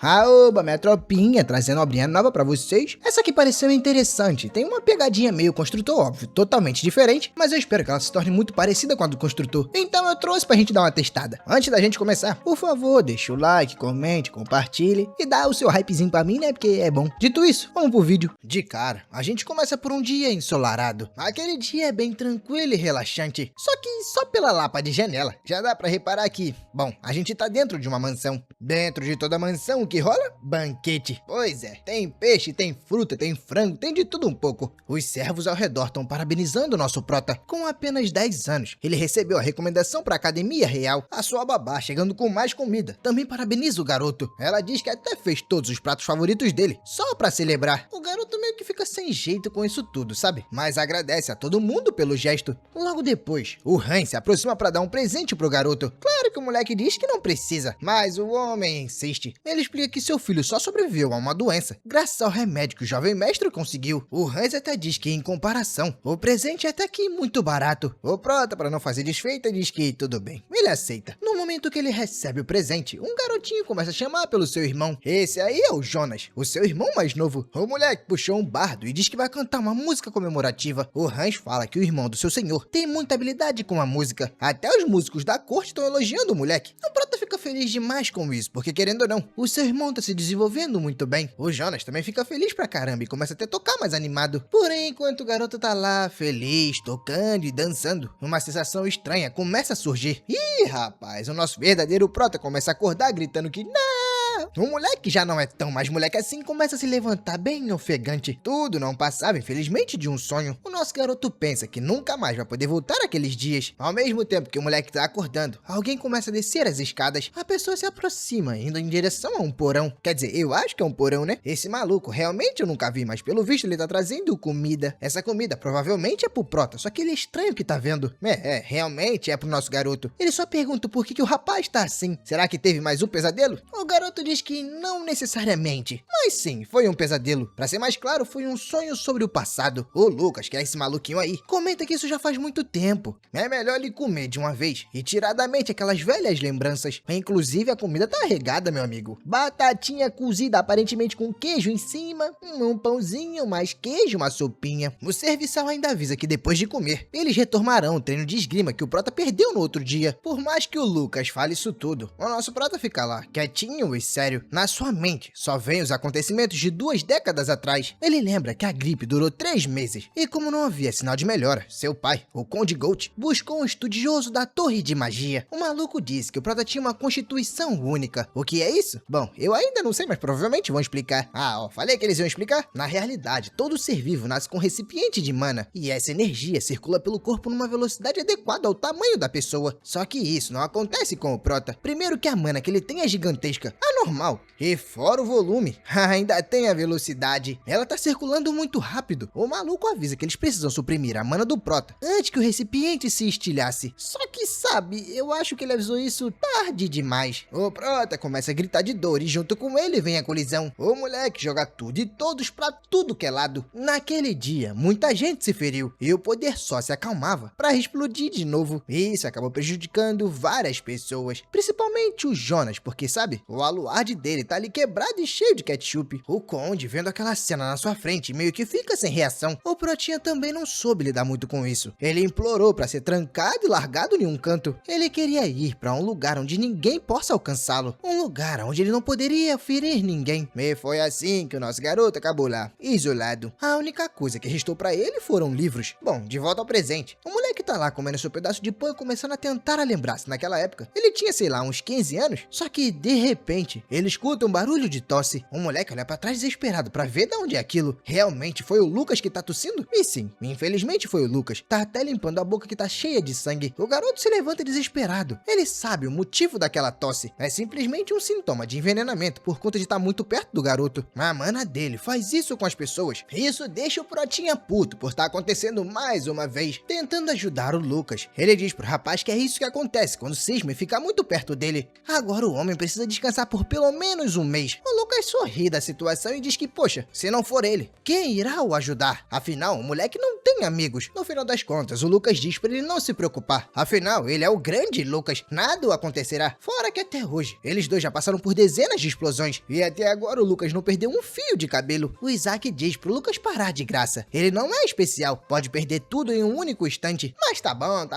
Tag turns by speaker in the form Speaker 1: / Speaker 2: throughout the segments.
Speaker 1: Aoba, minha tropinha, trazendo obrinha nova pra vocês. Essa aqui pareceu interessante, tem uma pegadinha meio construtor, óbvio, totalmente diferente, mas eu espero que ela se torne muito parecida com a do construtor. Então eu trouxe pra gente dar uma testada. Antes da gente começar, por favor, deixa o like, comente, compartilhe e dá o seu hypezinho pra mim, né, porque é bom. Dito isso, vamos pro vídeo. De cara, a gente começa por um dia ensolarado. Aquele dia é bem tranquilo e relaxante, só que só pela lapa de janela, já dá pra reparar que, bom, a gente tá dentro de uma mansão. Dentro de toda mansão, o que rola? Banquete. Pois é, tem peixe, tem fruta, tem frango, tem de tudo um pouco. Os servos ao redor estão parabenizando o nosso prota. Com apenas 10 anos, ele recebeu a recomendação para a Academia Real. A sua babá chegando com mais comida. Também parabeniza o garoto. Ela diz que até fez todos os pratos favoritos dele, só para celebrar. O garoto meio que fica sem jeito com isso tudo, sabe? Mas agradece a todo mundo pelo gesto. Logo depois, o Han se aproxima para dar um presente pro garoto. Claro que o moleque diz que não precisa, mas o homem insiste. Ele explica que seu filho só sobreviveu a uma doença graças ao remédio que o jovem mestre conseguiu. O Hans até diz que, em comparação, o presente é até que muito barato. O prota, para não fazer desfeita, diz que tudo bem. Ele aceita. No momento que ele recebe o presente, um garotinho começa a chamar pelo seu irmão. Esse aí é o Jonas, o seu irmão mais novo. O moleque puxou um bardo e diz que vai cantar uma música comemorativa. O Hans fala que o irmão do seu senhor tem muita habilidade com a música. Até os músicos da corte estão elogiando o moleque. O prota fica feliz demais com isso, porque querendo ou não, o seu irmão tá se desenvolvendo muito bem. O Jonas também fica feliz pra caramba e começa até a tocar mais animado. Porém, enquanto o garoto tá lá, feliz, tocando e dançando, uma sensação estranha começa a surgir. Ih, rapaz, o nosso verdadeiro prota começa a acordar gritando que não! O moleque já não é tão mais moleque assim, começa a se levantar bem ofegante. Tudo não passava, infelizmente, de um sonho. O nosso garoto pensa que nunca mais vai poder voltar àqueles dias. Ao mesmo tempo que o moleque tá acordando, alguém começa a descer as escadas. A pessoa se aproxima, indo em direção a um porão. Quer dizer, eu acho que é um porão, né? Esse maluco, realmente eu nunca vi, mas pelo visto ele tá trazendo comida. Essa comida provavelmente é pro prota, só que ele é estranho que tá vendo. Realmente é pro nosso garoto. Ele só pergunta por que o rapaz tá assim. Será que teve mais um pesadelo? O garoto diz que não necessariamente, mas sim, foi um pesadelo. Pra ser mais claro, foi um sonho sobre o passado. O Lucas, que é esse maluquinho aí, comenta que isso já faz muito tempo. É melhor ele comer de uma vez e tirar da mente aquelas velhas lembranças. Inclusive a comida tá regada, meu amigo. Batatinha cozida aparentemente com queijo em cima, um pãozinho, mais queijo, uma sopinha. O serviçal ainda avisa que depois de comer, eles retomarão o treino de esgrima que o prota perdeu no outro dia. Por mais que o Lucas fale isso tudo, o nosso prota fica lá, quietinho e sério. Na sua mente, só vem os acontecimentos de 2 décadas atrás. Ele lembra que a gripe durou 3 meses, e como não havia sinal de melhora, seu pai, o Conde Gold, buscou um estudioso da Torre de Magia. O maluco disse que o prota tinha uma constituição única. O que é isso? Bom, eu ainda não sei, mas provavelmente vão explicar. Falei que eles iam explicar? Na realidade, todo ser vivo nasce com um recipiente de mana, e essa energia circula pelo corpo numa velocidade adequada ao tamanho da pessoa. Só que isso não acontece com o prota. Primeiro que a mana que ele tem é gigantesca, anormal, e fora o volume, ainda tem a velocidade. Ela tá circulando muito rápido. O maluco avisa que eles precisam suprimir a mana do prota antes que o recipiente se estilhasse. Só que sabe, eu acho que ele avisou isso tarde demais. O prota começa a gritar de dor e junto com ele vem a colisão. O moleque joga tudo e todos pra tudo que é lado. Naquele dia, muita gente se feriu e o poder só se acalmava pra explodir de novo. Isso acabou prejudicando várias pessoas, principalmente o Jonas, porque sabe, o aluarde dele tá ali quebrado e cheio de ketchup. O Conde, vendo aquela cena na sua frente, meio que fica sem reação. O protinha também não soube lidar muito com isso. Ele implorou pra ser trancado e largado em um canto. Ele queria ir pra um lugar onde ninguém possa alcançá-lo. Um lugar onde ele não poderia ferir ninguém. E foi assim que o nosso garoto acabou lá, isolado. A única coisa que restou pra ele foram livros. Bom, de volta ao presente. O moleque tá lá comendo seu pedaço de pão e começando a tentar lembrar-se naquela época. Ele tinha, sei lá, uns 15 anos. Só que, de repente, ele escuta um barulho de tosse. O moleque olha pra trás desesperado pra ver de onde é aquilo. Realmente foi o Lucas que tá tossindo? E sim, infelizmente foi o Lucas. Tá até limpando a boca que tá cheia de sangue. O garoto se levanta desesperado. Ele sabe o motivo daquela tosse. É simplesmente um sintoma de envenenamento por conta de estar muito perto do garoto. A mana dele faz isso com as pessoas. Isso deixa o protinha puto por estar acontecendo mais uma vez, tentando ajudar o Lucas. Ele diz pro rapaz que é isso que acontece quando cisma e fica muito perto dele. Agora o homem precisa descansar por pelo pelo menos um mês. O Lucas sorri da situação e diz que, poxa, se não for ele, quem irá o ajudar? Afinal, o moleque não tem amigos. No final das contas, o Lucas diz para ele não se preocupar. Afinal, ele é o grande Lucas, nada o acontecerá. Fora que até hoje, eles dois já passaram por dezenas de explosões e até agora o Lucas não perdeu um fio de cabelo. O Isaac diz pro Lucas parar de graça. Ele não é especial, pode perder tudo em um único instante. Mas tá bom,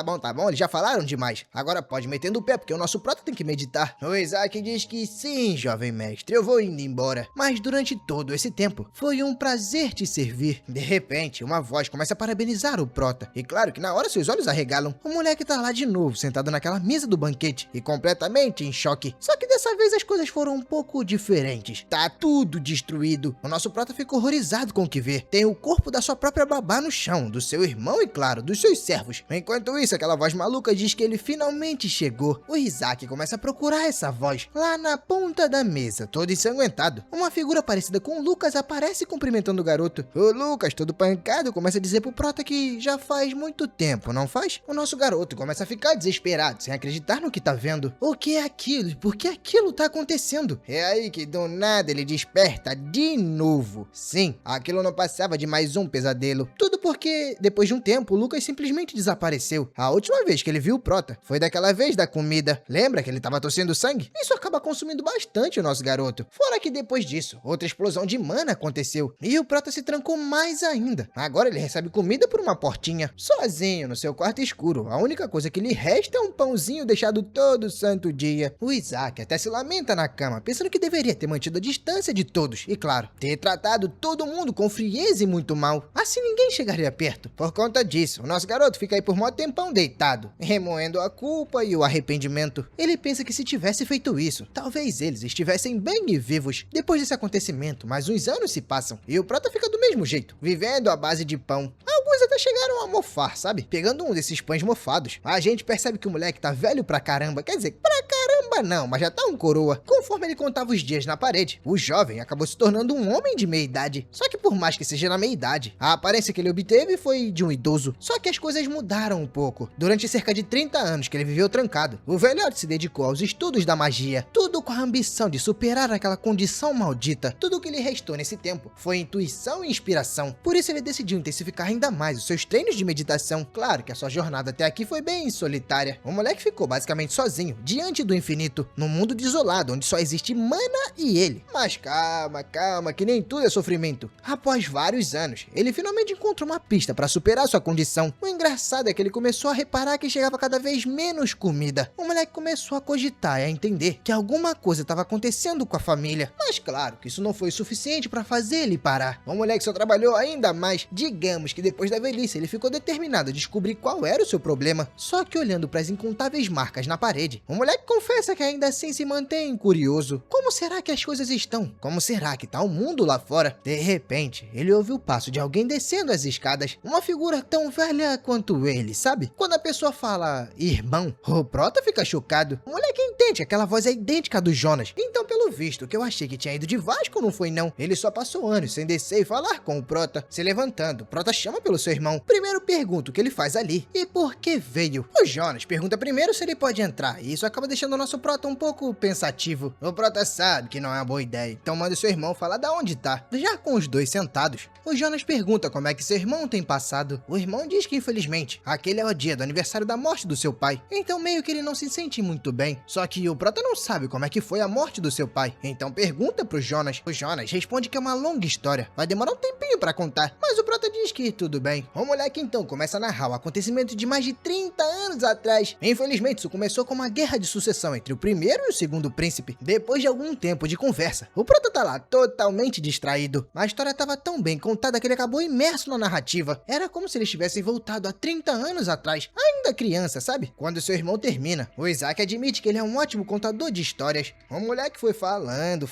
Speaker 1: eles já falaram demais. Agora pode meter no pé, porque o nosso prota tem que meditar. O Isaac diz que sim, jovem mestre, eu vou indo embora. Mas durante todo esse tempo, foi um prazer te servir. De repente, uma voz começa a parabenizar o prota. E claro que na hora seus olhos arregalam. O moleque tá lá de novo, sentado naquela mesa do banquete e completamente em choque. Só que dessa vez as coisas foram um pouco diferentes. Tá tudo destruído. O nosso prota fica horrorizado com o que vê. Tem o corpo da sua própria babá no chão, do seu irmão e claro, dos seus servos. Enquanto isso, aquela voz maluca diz que ele finalmente chegou. O Isaac começa a procurar essa voz lá na ponta da mesa, todo ensanguentado. Uma figura parecida com o Lucas aparece cumprimentando o garoto. O Lucas, todo pancado, começa a dizer pro prota que já faz muito tempo, não faz? O nosso garoto começa a ficar desesperado, sem acreditar no que tá vendo. O que é aquilo e por que aquilo tá acontecendo? É aí que do nada ele desperta de novo. Sim, aquilo não passava de mais um pesadelo. Tudo porque, depois de um tempo, o Lucas simplesmente desapareceu. A última vez que ele viu o prota foi daquela vez da comida. Lembra que ele tava tossindo sangue? Isso acaba consumindo bastante o nosso garoto. Fora que depois disso, outra explosão de mana aconteceu e o prota se trancou mais ainda. Agora ele recebe comida por uma portinha, sozinho no seu quarto escuro. A única coisa que lhe resta é um pãozinho deixado todo santo dia. O Isaac até se lamenta na cama, pensando que deveria ter mantido a distância de todos e, claro, ter tratado todo mundo com frieza e muito mal. Assim ninguém chegaria perto. Por conta disso, o nosso garoto fica aí por mó tempão deitado, remoendo a culpa e o arrependimento. Ele pensa que se tivesse feito isso, talvez eles estivessem bem e vivos. Depois desse acontecimento, mais uns anos se passam e o prota fica do mesmo jeito, vivendo à base de pão. Alguns até chegaram a mofar, sabe? Pegando um desses pães mofados. A gente percebe que o moleque tá velho pra caramba, quer dizer, pra caramba não, mas já tá um coroa. Conforme ele contava os dias na parede, o jovem acabou se tornando um homem de meia idade. Só que por mais que seja na meia idade, a aparência que ele obteve foi de um idoso. Só que as coisas mudaram um pouco. Durante cerca de 30 anos que ele viveu trancado, o velhote se dedicou aos estudos da magia, tudo com a ambição de superar aquela condição maldita. Tudo o que lhe restou nesse tempo foi intuição e inspiração. Por isso ele decidiu intensificar ainda mais os seus treinos de meditação. Claro que a sua jornada até aqui foi bem solitária. O moleque ficou basicamente sozinho, diante do infinito, num mundo desolado, onde só existe mana e ele. Mas calma, que nem tudo é sofrimento. Após vários anos, ele finalmente encontrou uma pista para superar sua condição. O engraçado é que ele começou a reparar que chegava cada vez menos comida. O moleque começou a cogitar e a entender que alguma coisa estava acontecendo com a família. Mas claro que isso não foi suficiente para fazer ele parar. O moleque só trabalhou ainda mais. Digamos que depois da velhice ele ficou determinado a descobrir qual era o seu problema. Só que olhando para as incontáveis marcas na parede, o moleque confessa que ainda assim se mantém curioso. Como será que as coisas estão? Como será que tá o mundo lá fora? De repente, ele ouve o passo de alguém descendo as escadas. Uma figura tão velha quanto ele, sabe? Quando a pessoa fala irmão, o prota fica chocado. O moleque entende que aquela voz é idêntica à do Jonas. Então, pelo visto, que eu achei que tinha ido de Vasco não foi não. Ele só passou anos sem descer e falar com o prota. Se levantando, o prota chama pelo seu irmão. Primeiro pergunta o que ele faz ali e por que veio. O Jonas pergunta primeiro se ele pode entrar e isso acaba deixando o nosso prota um pouco pensativo. O prota sabe que não é uma boa ideia, então manda seu irmão falar da onde tá. Já com os dois sentados, o Jonas pergunta como é que seu irmão tem passado. O irmão diz que infelizmente, aquele é o dia do aniversário da morte do seu pai. Então meio que ele não se sente muito bem. Só que o prota não sabe como é que foi a morte do seu pai. Então pergunta pro Jonas. O Jonas responde que é uma longa história. Vai demorar um tempinho pra contar. Mas o prota diz que tudo bem. O moleque então começa a narrar o acontecimento de mais de 30 anos atrás. Infelizmente isso começou com uma guerra de sucessão entre o primeiro e o segundo príncipe. Depois de algum tempo de conversa, o prota tá lá totalmente distraído. A história tava tão bem contada que ele acabou imerso na narrativa. Era como se eles tivessem voltado há 30 anos atrás, ainda criança, sabe? Quando seu irmão termina, o Isaac admite que ele é um ótimo contador de histórias. O moleque foi falando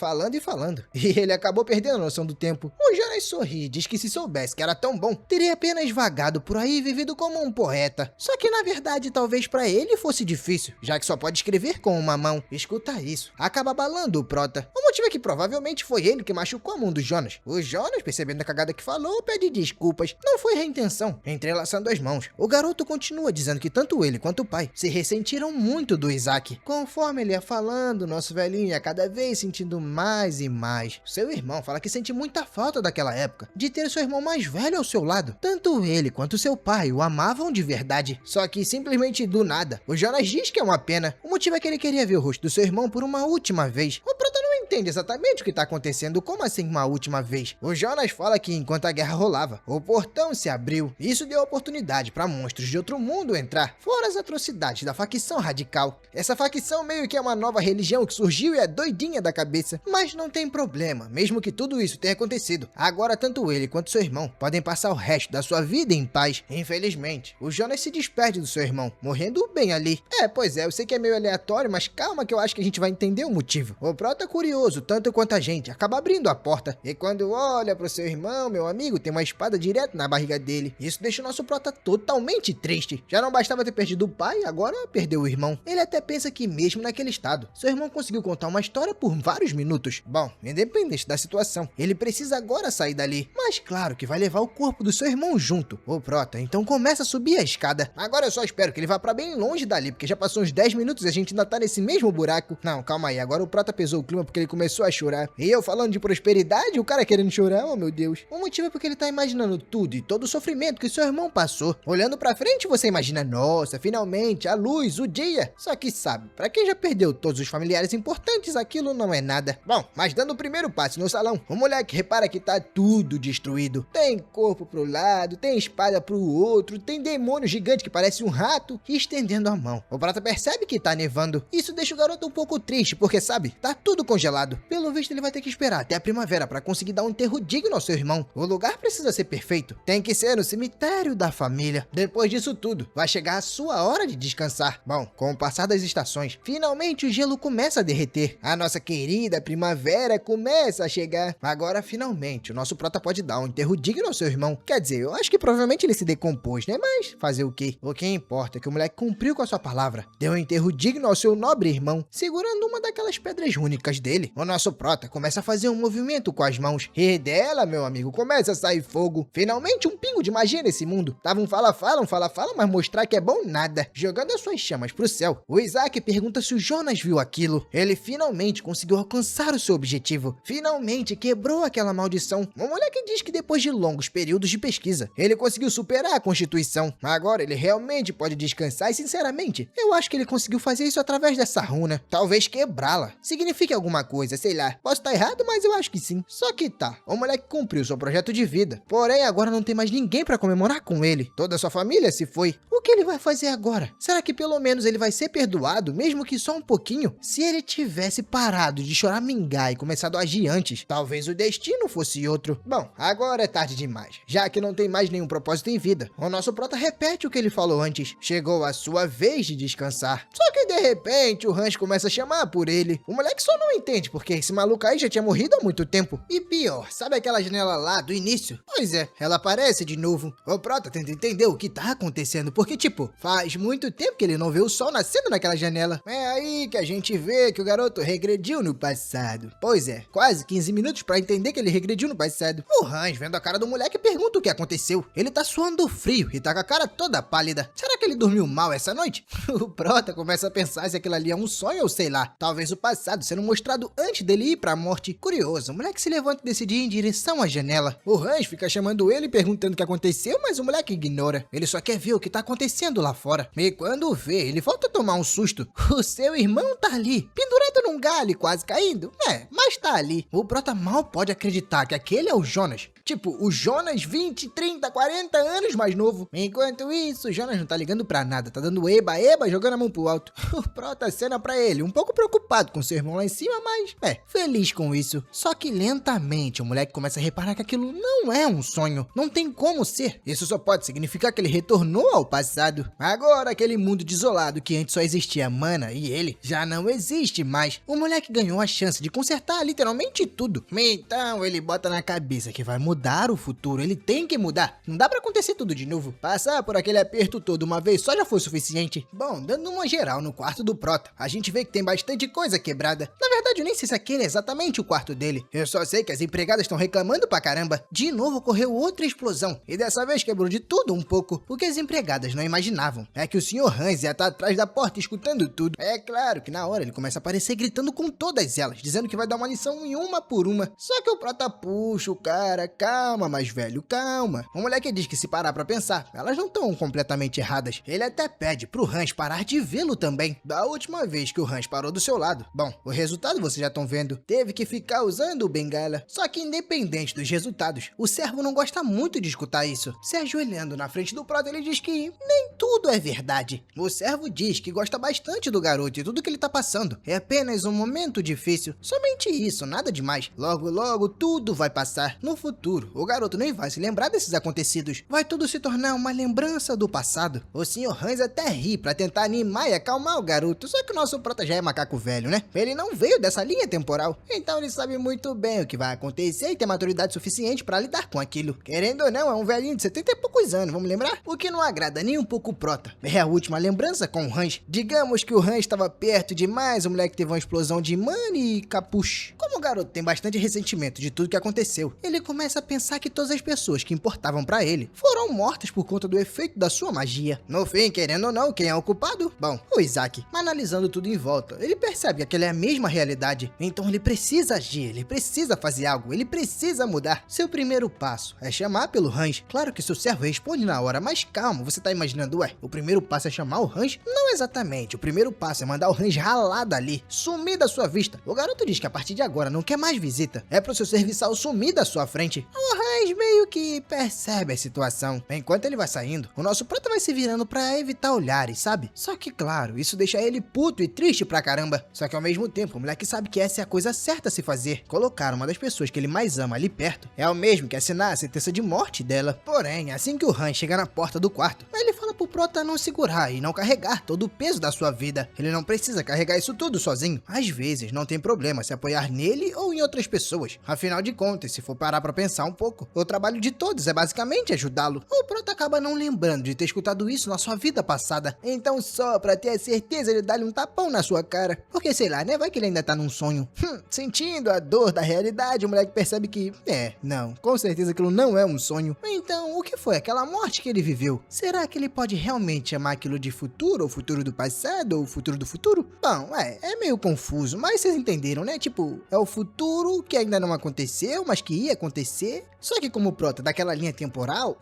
Speaker 1: e ele acabou perdendo a noção do tempo. O Jonas sorri e diz que se soubesse que era tão bom, teria apenas vagado por aí e vivido como um poeta. Só que na verdade talvez pra ele fosse difícil, já que só pode escrever com uma mão. Escuta isso. Acaba abalando o Prota. O motivo é que provavelmente foi ele que machucou a mão do Jonas. O Jonas, percebendo a cagada que falou, pede desculpas. Não foi reintenção. Entrelaçando as mãos. O garoto continua dizendo que tanto ele quanto o pai se ressentiram muito do Isaac. Conforme ele ia falando, nosso velhinho ia cada vez sentindo mais e mais. Seu irmão fala que sente muita falta daquela época, de ter seu irmão mais velho ao seu lado. Tanto ele quanto seu pai o amavam de verdade. Só que simplesmente do nada, o Jonas diz que é uma pena. O motivo é que ele queria ver o rosto do seu irmão por uma última vez. O Prota não entende exatamente o que está acontecendo. Como assim uma última vez? O Jonas fala que enquanto a guerra rolava, o portão se abriu. Isso deu oportunidade para monstros de outro mundo entrar, fora as atrocidades da facção radical. Essa facção meio que é uma nova religião que surgiu e é doidinha da cabeça. Mas não tem problema, mesmo que tudo isso tenha acontecido. Agora tanto ele quanto seu irmão podem passar o resto da sua vida em paz. Infelizmente, o Jonas se despede do seu irmão, morrendo bem ali. Pois é, eu sei que é meio aleatório, mas calma que eu acho que a gente vai entender o motivo. O Prota, curioso tanto quanto a gente, acaba abrindo a porta. E quando olha pro seu irmão, meu amigo, tem uma espada direto na barriga dele. Isso deixa o nosso Prota totalmente triste. Já não bastava ter perdido o pai, agora perdeu o irmão. Ele até pensa que mesmo naquele estado, seu irmão conseguiu contar uma história por vários minutos. Bom, independente da situação, ele precisa agora sair dali. Mas claro que vai levar o corpo do seu irmão junto. O Prota então começa a subir a escada. Agora eu só espero que ele vá pra bem longe dali, porque já passou uns 10 minutos e a gente ainda tá nesse mesmo buraco. Não, calma aí, agora o Prota pesou o clima porque ele começou a chorar. E eu falando de prosperidade, o cara querendo chorar, oh meu Deus. O motivo é porque ele tá imaginando tudo e todo o sofrimento que seu irmão passou. Olhando pra frente, você imagina, nossa, finalmente, a luz, o dia. Só que sabe, pra quem já perdeu todos os familiares importantes, aquilo não é nada. Bom, mas dando o primeiro passo no salão, o moleque repara que tá tudo destruído. Tem corpo pro lado, tem espada pro outro, tem demônio gigante que parece um rato estendendo a mão. O Prota percebe que tá nevando. Isso deixa o garoto um pouco triste, porque sabe, tá tudo congelado. Pelo visto ele vai ter que esperar até a primavera pra conseguir dar um enterro digno ao seu irmão. O lugar precisa ser perfeito. Tem que ser no cemitério da família. Depois disso tudo, vai chegar a sua hora de descansar. Bom, com o passar das estações, finalmente o gelo começa a derreter. A nossa querida primavera começa a chegar. Agora, finalmente, o nosso Prota pode dar um enterro digno ao seu irmão. Quer dizer, eu acho que provavelmente ele se decompôs, né? Mas fazer o quê? O que importa é que o moleque cumpriu com a sua palavra. Deu um enterro digno ao seu nobre irmão, segurando uma daquelas pedras únicas dele. O nosso Prota começa a fazer um movimento com as mãos. E dela, meu amigo, começa a sair fogo. Finalmente um pingo de magia nesse mundo. Tava um fala-fala, mas mostrar que é bom nada. Jogando as suas chamas pro céu, o Isaac pergunta se o Jonas viu aquilo. Ele finalmente conseguiu alcançar o seu objetivo. Finalmente quebrou aquela maldição. O moleque diz que depois de longos períodos de pesquisa, ele conseguiu superar a Constituição. Agora ele realmente pode descansar e, sinceramente, eu acho que ele conseguiu fazer isso através dessa runa. Talvez quebrá-la signifique alguma coisa, sei lá. Posso estar errado, mas eu acho que sim. Só que tá, o moleque cumpriu seu projeto de vida. Porém, agora não tem mais ninguém pra comemorar com ele. Toda a sua família se foi. O que ele vai fazer agora? Será que pelo menos ele vai ser perdoado, mesmo que só um pouquinho? Se ele tivesse parado de choramingar e começado a agir antes, talvez o destino fosse outro. Bom, agora é tarde demais, já que não tem mais nenhum propósito em vida. O nosso Prota repete o que ele falou antes. Chegou a sua vez de descansar. Só que de repente o Hans começa a chamar por ele. O moleque só não entende, porque esse maluco aí já tinha morrido há muito tempo. E pior, sabe aquela janela lá do início? Pois é, ela aparece de novo. O Prota tenta entender o que tá acontecendo, porque tipo, faz muito tempo que ele não vê o sol nascendo naquela janela. É aí que a gente vê que o garoto regrediu no passado. Pois é, quase 15 minutos pra entender que ele regrediu no passado. O Hans, vendo a cara do moleque, pergunta o que aconteceu. Ele tá suando frio e tá com a cara toda pálida. Será que ele dormiu mal essa noite? O Prota começa a pensar se aquilo ali é um sonho ou sei lá. Talvez o passado sendo mostrado antes dele ir pra morte. Curioso, o moleque se levanta e decide ir em direção à janela. O Hans fica chamando ele, perguntando o que aconteceu, mas o moleque ignora. Ele só quer ver o que tá acontecendo lá fora. E quando vê, ele volta a tomar um susto. O seu irmão tá ali, pendurado num galho, quase caindo. Mas tá ali. O Prota mal pode acreditar que aquele é o Jonas. Tipo, o Jonas 20, 30, 40 anos mais novo. Enquanto isso, o Jonas não tá ligando pra nada. Tá dando eba, jogando a mão pro alto. O Prota acena pra ele, um pouco preocupado com seu irmão lá em cima, mas feliz com isso. Só que lentamente o moleque começa a reparar que aquilo não é um sonho. Não tem como ser. Isso só pode significar que ele retornou ao passado. passado. Agora aquele mundo desolado que antes só existia mana e ele já não existe mais. O moleque ganhou a chance de consertar literalmente tudo. Então ele bota na cabeça que vai mudar o futuro, ele tem que mudar. Não dá pra acontecer tudo de novo. Passar por aquele aperto todo uma vez só já foi suficiente. Bom, dando uma geral no quarto do Prota, a gente vê que tem bastante coisa quebrada. Na verdade eu nem sei se aquele é exatamente o quarto dele. Eu só sei que as empregadas estão reclamando pra caramba. De novo ocorreu outra explosão e dessa vez quebrou de tudo um pouco. O que as empregadas não imaginavam é que o Sr. Hans ia estar atrás da porta escutando tudo. É claro que na hora ele começa a aparecer gritando com todas elas, dizendo que vai dar uma lição em uma por uma. Só que o Prota puxa o cara, calma, mais velho, calma. O moleque diz que se parar pra pensar, elas não estão completamente erradas. Ele até pede pro Hans parar de vê-lo também. Da última vez que o Hans parou do seu lado, bom, o resultado vocês já estão vendo. Teve que ficar usando o bengala. Só que independente dos resultados, o servo não gosta muito de escutar isso. Se ajoelhando na frente do Prota, ele diz que nem tudo é verdade. O servo diz que gosta bastante do garoto e tudo que ele tá passando é apenas um momento difícil. Somente isso, nada demais. Logo, logo, tudo vai passar. No futuro, o garoto nem vai se lembrar desses acontecidos. Vai tudo se tornar uma lembrança do passado. O Sr. Hans até ri pra tentar animar e acalmar o garoto, só que o nosso Prota já é macaco velho, né? Ele não veio dessa linha temporal, então ele sabe muito bem o que vai acontecer e tem maturidade suficiente pra lidar com aquilo. Querendo ou não, é um velhinho de 70 e poucos anos, vamos lembrar? O que não agrada nem um pouco o Prota é a última lembrança com o Hans. Digamos que o Hans estava perto demais, o moleque teve uma explosão de mana e capuche. Como o garoto tem bastante ressentimento de tudo que aconteceu, ele começa a pensar que todas as pessoas que importavam pra ele foram mortas por conta do efeito da sua magia. No fim, querendo ou não, quem é o culpado? Bom, o Isaac. Mas analisando tudo em volta, ele percebe que aquela é a mesma realidade. Então ele precisa agir, ele precisa fazer algo, ele precisa mudar. Seu primeiro passo é chamar pelo Hans. Claro que seu servo responde na hora, mas calma, você tá imaginando, ué, o primeiro passo é chamar o Hans? Não exatamente, o primeiro passo é mandar o Hans ralar dali, sumir da sua vista. O garoto diz que a partir de agora não quer mais visita, é pro seu serviçal sumir da sua frente. O Hans meio que percebe a situação. Enquanto ele vai saindo, o nosso Prota vai se virando pra evitar olhares, sabe? Só que claro, isso deixa ele puto e triste pra caramba. Só que ao mesmo tempo, o moleque sabe que essa é a coisa certa a se fazer. Colocar uma das pessoas que ele mais ama ali perto é o mesmo que assinar a sentença de morte dela. Porém, assim que o Han chega na porta do quarto, ele fala pro Prota não segurar e não carregar todo o peso da sua vida. Ele não precisa carregar isso tudo sozinho. Às vezes, não tem problema se apoiar nele ou em outras pessoas. Afinal de contas, se for parar pra pensar um pouco, o trabalho de todos é basicamente ajudá-lo. O Prota acaba não lembrando de ter escutado isso na sua vida passada. Então, só pra ter a certeza de dar-lhe um tapão na sua cara. Porque, sei lá, né? Vai que ele ainda tá num sonho. Sentindo a dor da realidade, o moleque percebe que, não, com certeza aquilo não é um sonho. Então, o que foi aquela morte que ele viveu? Será que ele pode realmente chamar aquilo de futuro, ou futuro do passado, ou futuro do futuro? Bom, é meio confuso, mas vocês entenderam, né? Tipo, é o futuro que ainda não aconteceu, mas que ia acontecer. Só que como o Prota daquela linha temporal,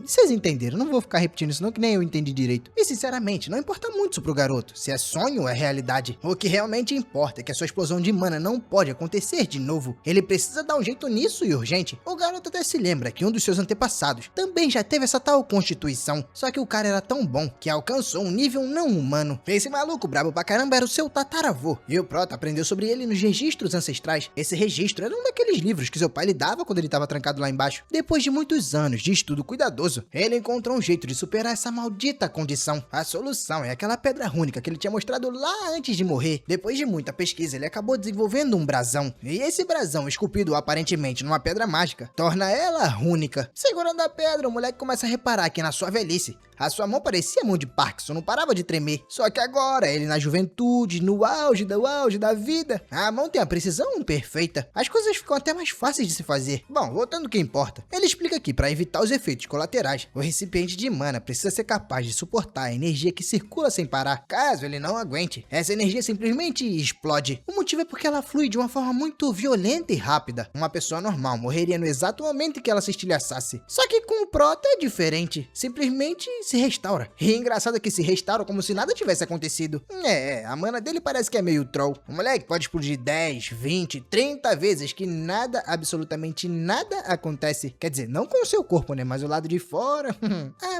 Speaker 1: vocês entenderam, não vou ficar repetindo isso não, que nem eu entendi direito. E sinceramente, não importa muito isso pro garoto, se é sonho ou é realidade. O que realmente importa é que a sua explosão de mana não pode acontecer de novo. Ele precisa dar um jeito nisso e urgente. O garoto até se lembra que um dos seus antepassados também já teve essa tal constituição, só que o cara era tão bom que alcançou um nível não humano. Esse maluco brabo pra caramba era o seu tataravô, e o Prota aprendeu sobre ele nos registros ancestrais. Esse registro era um daqueles livros que seu pai lhe dava quando ele tava trancado lá embaixo. Depois de muitos anos de estudo cuidadoso, ele encontrou um jeito de superar essa maldita condição. A solução é aquela pedra rúnica que ele tinha mostrado lá antes de morrer. Depois de muita pesquisa, ele acabou desenvolvendo um brasão. E esse brasão, esculpido aparentemente numa pedra mágica, torna ela rúnica. Segurando a pedra, o moleque começa a reparar que na sua velhice, a sua mão parecia mão de Parkinson, não parava de tremer. Só que agora, ele na juventude, no auge da vida, a mão tem a precisão perfeita. As coisas ficam até mais fáceis de se fazer. Bom, voltando ao que importa. Ele explica que para evitar os efeitos colaterais, o recipiente de mana precisa ser capaz de suportar a energia que circula sem parar. Caso ele não aguente, essa energia simplesmente explode. O motivo é porque ela flui de uma forma muito violenta e rápida. Uma pessoa normal morreria no exato momento que ela se estilhaçasse. Só que com o Prota é diferente. Simplesmente se restaura. E engraçado é que se restaura como se nada tivesse acontecido. A mana dele parece que é meio troll. O moleque pode explodir 10, 20, 30 vezes que nada, absolutamente nada acontece. Quer dizer, não com o seu corpo, né? Mas o lado de fora.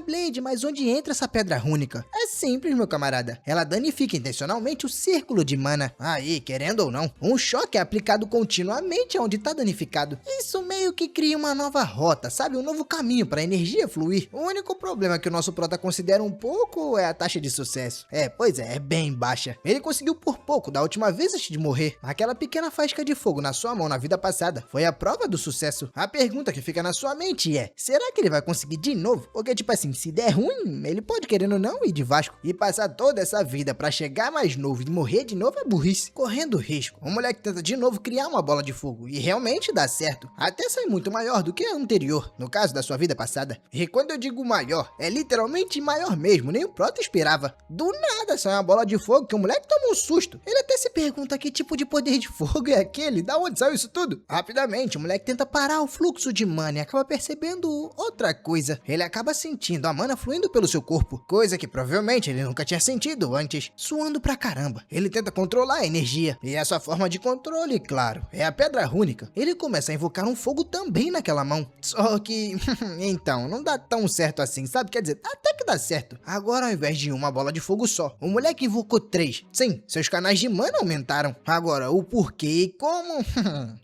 Speaker 1: Blade, mas onde entra essa pedra rúnica? É simples, meu camarada. Ela danifica intencionalmente o círculo de mana. Aí, querendo ou não, um choque é aplicado continuamente onde tá danificado. Isso meio que cria uma nova rota, sabe? Um novo caminho para a energia fluir. O único problema é que o nosso prota considera um pouco é a taxa de sucesso. Pois é bem baixa. Ele conseguiu por pouco da última vez antes de morrer. Aquela pequena faísca de fogo na sua mão na vida passada foi a prova do sucesso. A pergunta que fica na sua mente é: será que ele vai conseguir de novo? Porque tipo assim, se der ruim, ele pode querendo ou não ir de Vasco e passar toda essa vida pra chegar mais novo e morrer de novo é burrice. Correndo risco, o moleque tenta de novo criar uma bola de fogo e realmente dá certo. Até sai muito maior do que a anterior, no caso da sua vida passada. E quando eu digo maior, é literalmente maior mesmo, nem o prota esperava. Do nada sai uma bola de fogo que o moleque toma um susto. Ele até se pergunta que tipo de poder de fogo é aquele, da onde saiu isso tudo? Rapidamente, o moleque tenta parar o fluxo de mana e acaba percebendo outra coisa. Ele acaba sentindo a mana fluindo pelo seu corpo, coisa que provavelmente ele nunca tinha sentido antes, suando pra caramba. Ele tenta controlar a energia, e a sua forma de controle, claro, é a pedra rúnica. Ele começa a invocar um fogo também naquela mão. Só que, então, não dá tão certo assim, sabe? Quer dizer, até que dá certo. Agora, ao invés de uma bola de fogo só, o moleque invocou 3. Sim, seus canais de mana aumentaram. Agora, o porquê e como?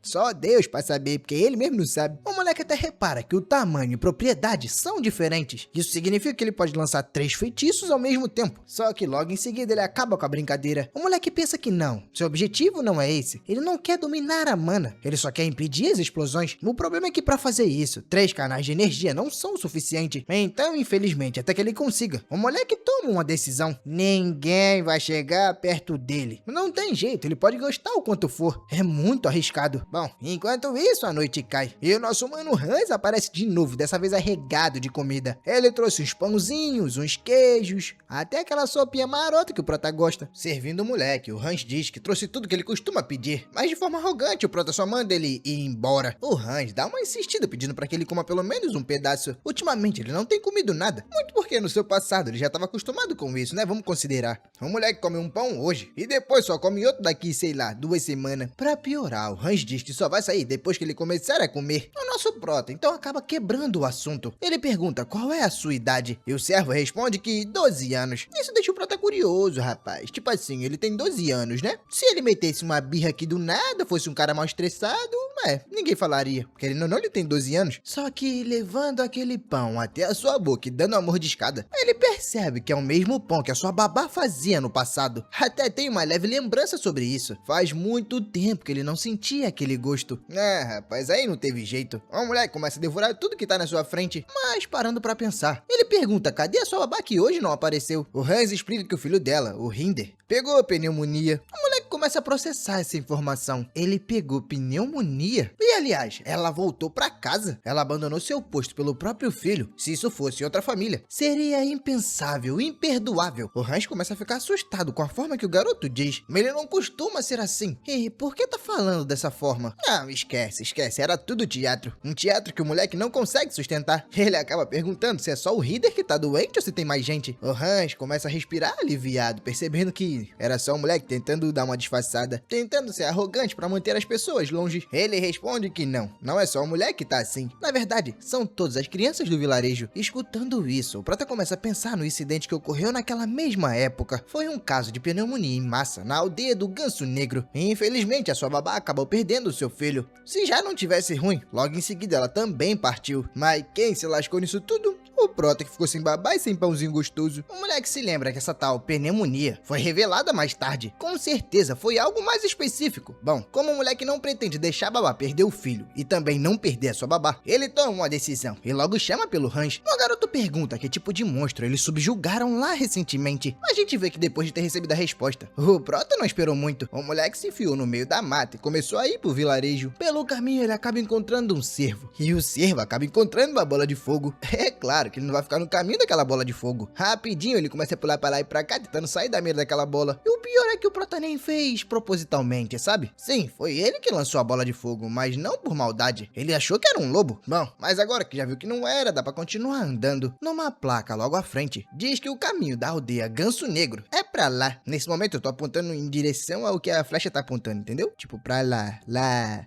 Speaker 1: Só Deus pra saber, porque ele mesmo não sabe. O moleque até repara que o tamanho e propriedade são diferentes. Isso significa que ele pode lançar 3 feitiços ao mesmo tempo. Só que logo em seguida ele acaba com a brincadeira. O moleque pensa que não, seu objetivo não é esse. Ele não quer dominar a mana, ele só quer impedir as explosões. O problema é que pra fazer isso, 3 canais de energia não são o suficiente. Então, infelizmente, até que ele consiga, o moleque toma uma decisão. Ninguém vai chegar perto dele. Não tem jeito, ele pode gostar o quanto for. É muito arriscado. Bom, enquanto isso, a noite cai. E o nosso mano Hans aparece de novo, dessa vez arregado de comida. Ele trouxe uns pãozinhos, uns queijos, até aquela sopinha marota que o prota gosta. Servindo o moleque, o Hans diz que trouxe tudo que ele costuma pedir, mas de forma arrogante o prota só manda ele ir embora. O Hans dá uma insistida pedindo para que ele coma pelo menos um pedaço. Ultimamente ele não tem comido nada, muito porque no seu passado ele já estava acostumado com isso, né? Vamos considerar. O moleque come um pão hoje e depois só come outro daqui, sei lá, 2 semanas. Pra piorar, o Hans diz que só vai sair depois que ele começar a comer. O nosso prota então acaba quebrando o assunto. Ele pergunta qual é a sua idade e o servo responde que 12 anos. Isso deixa o prota curioso, rapaz. Tipo assim, ele tem 12 anos, né? Se ele metesse uma birra aqui do nada, fosse um cara mal estressado, ninguém falaria, porque ele não ele tem 12 anos. Só que levando aquele pão até a sua boca e dando uma mordiscada, ele percebe que é o mesmo pão que a sua babá fazia no passado. Até tem uma leve lembrança sobre isso. Faz muito tempo que ele não sentia aquele gosto. Rapaz, aí não teve jeito. O moleque começa a devorar tudo que tá na sua frente, mas parando pra pensar. Ele pergunta, cadê a sua babá que hoje não apareceu? O Hans explica que o filho dela, o Hinder, pegou pneumonia. O moleque começa a processar essa informação. Ele pegou pneumonia? E aliás, ela voltou pra casa. Ela abandonou seu posto pelo próprio filho. Se isso fosse outra família, seria impensável, imperdoável. O Hans começa a ficar assustado com a forma que o garoto diz. Mas ele não costuma ser assim. E por que tá falando dessa forma? Não, esquece. Era tudo teatro. Um teatro que o moleque não consegue sustentar. Ele acaba perguntando se é só o Hinder que tá doente ou se tem mais gente. O Hans começa a respirar aliviado, percebendo que era só o moleque tentando dar uma disfarçada, tentando ser arrogante pra manter as pessoas longe. Ele responde que não é só o moleque que tá assim. Na verdade, são todas as crianças do vilarejo. Escutando isso, o prota começa a pensar no incidente que ocorreu naquela mesma época. Foi um caso de pneumonia em massa na aldeia do Ganso Negro. E, infelizmente, a sua babá acabou perdendo o seu filho. Se já não tivesse ruim, logo em seguida ela também partiu. Mas quem se lascou nisso tudo? O prota que ficou sem babá e sem pãozinho gostoso. O moleque se lembra que essa tal pneumonia foi revelada mais tarde. Com certeza foi algo mais específico. Bom, como o moleque não pretende deixar a babá perder o filho e também não perder a sua babá, ele toma uma decisão e logo chama pelo Hans. O garoto pergunta que tipo de monstro eles subjugaram lá recentemente. A gente vê que depois de ter recebido a resposta, o prota não esperou muito. O moleque se enfiou no meio da mata e começou a ir pro vilarejo. Pelo caminho ele acaba encontrando um cervo e o cervo acaba encontrando uma bola de fogo. É claro que ele não vai ficar no caminho daquela bola de fogo. Rapidinho ele começa a pular pra lá e pra cá, tentando sair da mira daquela bola. E o pior é que o prota nem fez propositalmente, sabe? Sim, foi ele que lançou a bola de fogo, mas não por maldade. Ele achou que era um lobo. Bom, mas agora que já viu que não era, dá pra continuar andando. Numa placa logo à frente, diz que o caminho da aldeia Ganso Negro é pra lá. Nesse momento eu tô apontando em direção ao que a flecha tá apontando, entendeu? Tipo, pra lá.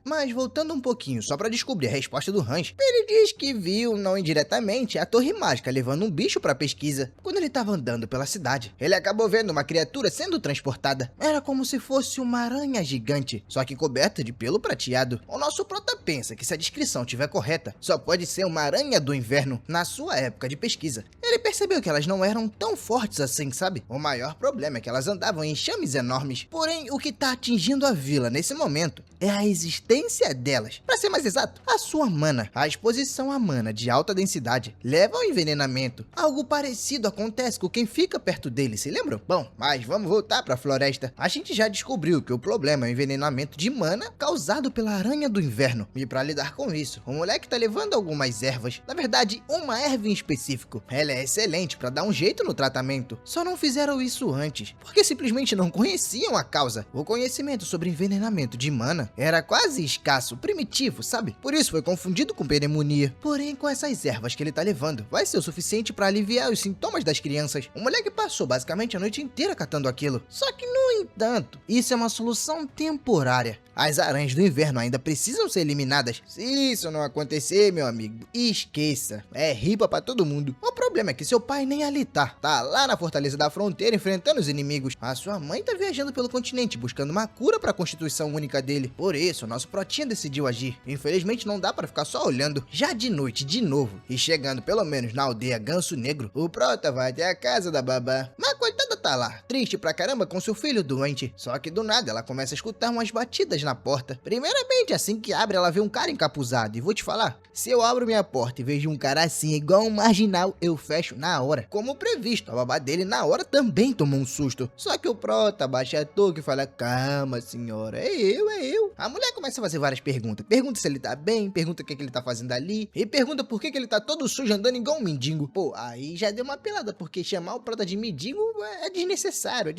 Speaker 1: Mas voltando um pouquinho, só pra descobrir a resposta do Hans, ele diz que viu, não indiretamente, a torre torre mágica levando um bicho pra pesquisa. Quando ele tava andando pela cidade, ele acabou vendo uma criatura sendo transportada. Era como se fosse uma aranha gigante, só que coberta de pelo prateado. O nosso prota pensa que se a descrição estiver correta, só pode ser uma aranha do inverno na sua época de pesquisa. Ele percebeu que elas não eram tão fortes assim, sabe? O maior problema é que elas andavam em enxames enormes. Porém, o que tá atingindo a vila nesse momento é a existência delas. Pra ser mais exato, a sua mana. A exposição a mana de alta densidade leva ao envenenamento. Algo parecido acontece com quem fica perto dele, se lembram? Bom, mas vamos voltar pra floresta. A gente já descobriu que o problema é o envenenamento de mana causado pela aranha do inverno. E pra lidar com isso, o moleque tá levando algumas ervas. Na verdade, uma erva em específico. Ela é excelente pra dar um jeito no tratamento. Só não fizeram isso antes, porque simplesmente não conheciam a causa. O conhecimento sobre envenenamento de mana era quase escasso, primitivo, sabe? Por isso foi confundido com pneumonia. Porém, com essas ervas que ele tá levando, vai ser o suficiente pra aliviar os sintomas das crianças. O moleque passou basicamente a noite inteira catando aquilo. Só que, no entanto, isso é uma solução temporária. As aranhas do inverno ainda precisam ser eliminadas. Se isso não acontecer, meu amigo, esqueça. É ripa pra todo mundo. O problema é que seu pai nem ali tá. Tá lá na Fortaleza da Fronteira enfrentando os inimigos. A sua mãe tá viajando pelo continente buscando uma cura pra constituição única dele. Por isso, o nosso protinha decidiu agir. Infelizmente não dá pra ficar só olhando. Já de noite, de novo, e chegando pelo menos na aldeia Ganso Negro, o prota vai até a casa da babá. Mas coitada tá lá, triste pra caramba com seu filho doente. Só que do nada ela começa a escutar umas batidas na porta. Primeiramente, assim que abre, ela vê um cara encapuzado. E vou te falar, se eu abro minha porta e vejo um cara assim, igual um marginal, eu fecho na hora. Como previsto, a babá dele na hora também tomou um susto. Só que o prota baixa a touca e fala: calma, senhora, é eu. A mulher começa a fazer várias perguntas. Pergunta se ele tá bem, pergunta o que ele tá fazendo ali, e pergunta por que ele tá todo sujo andando igual um mendigo. Pô, aí já deu uma pelada, porque chamar o prota de mendigo é desnecessário,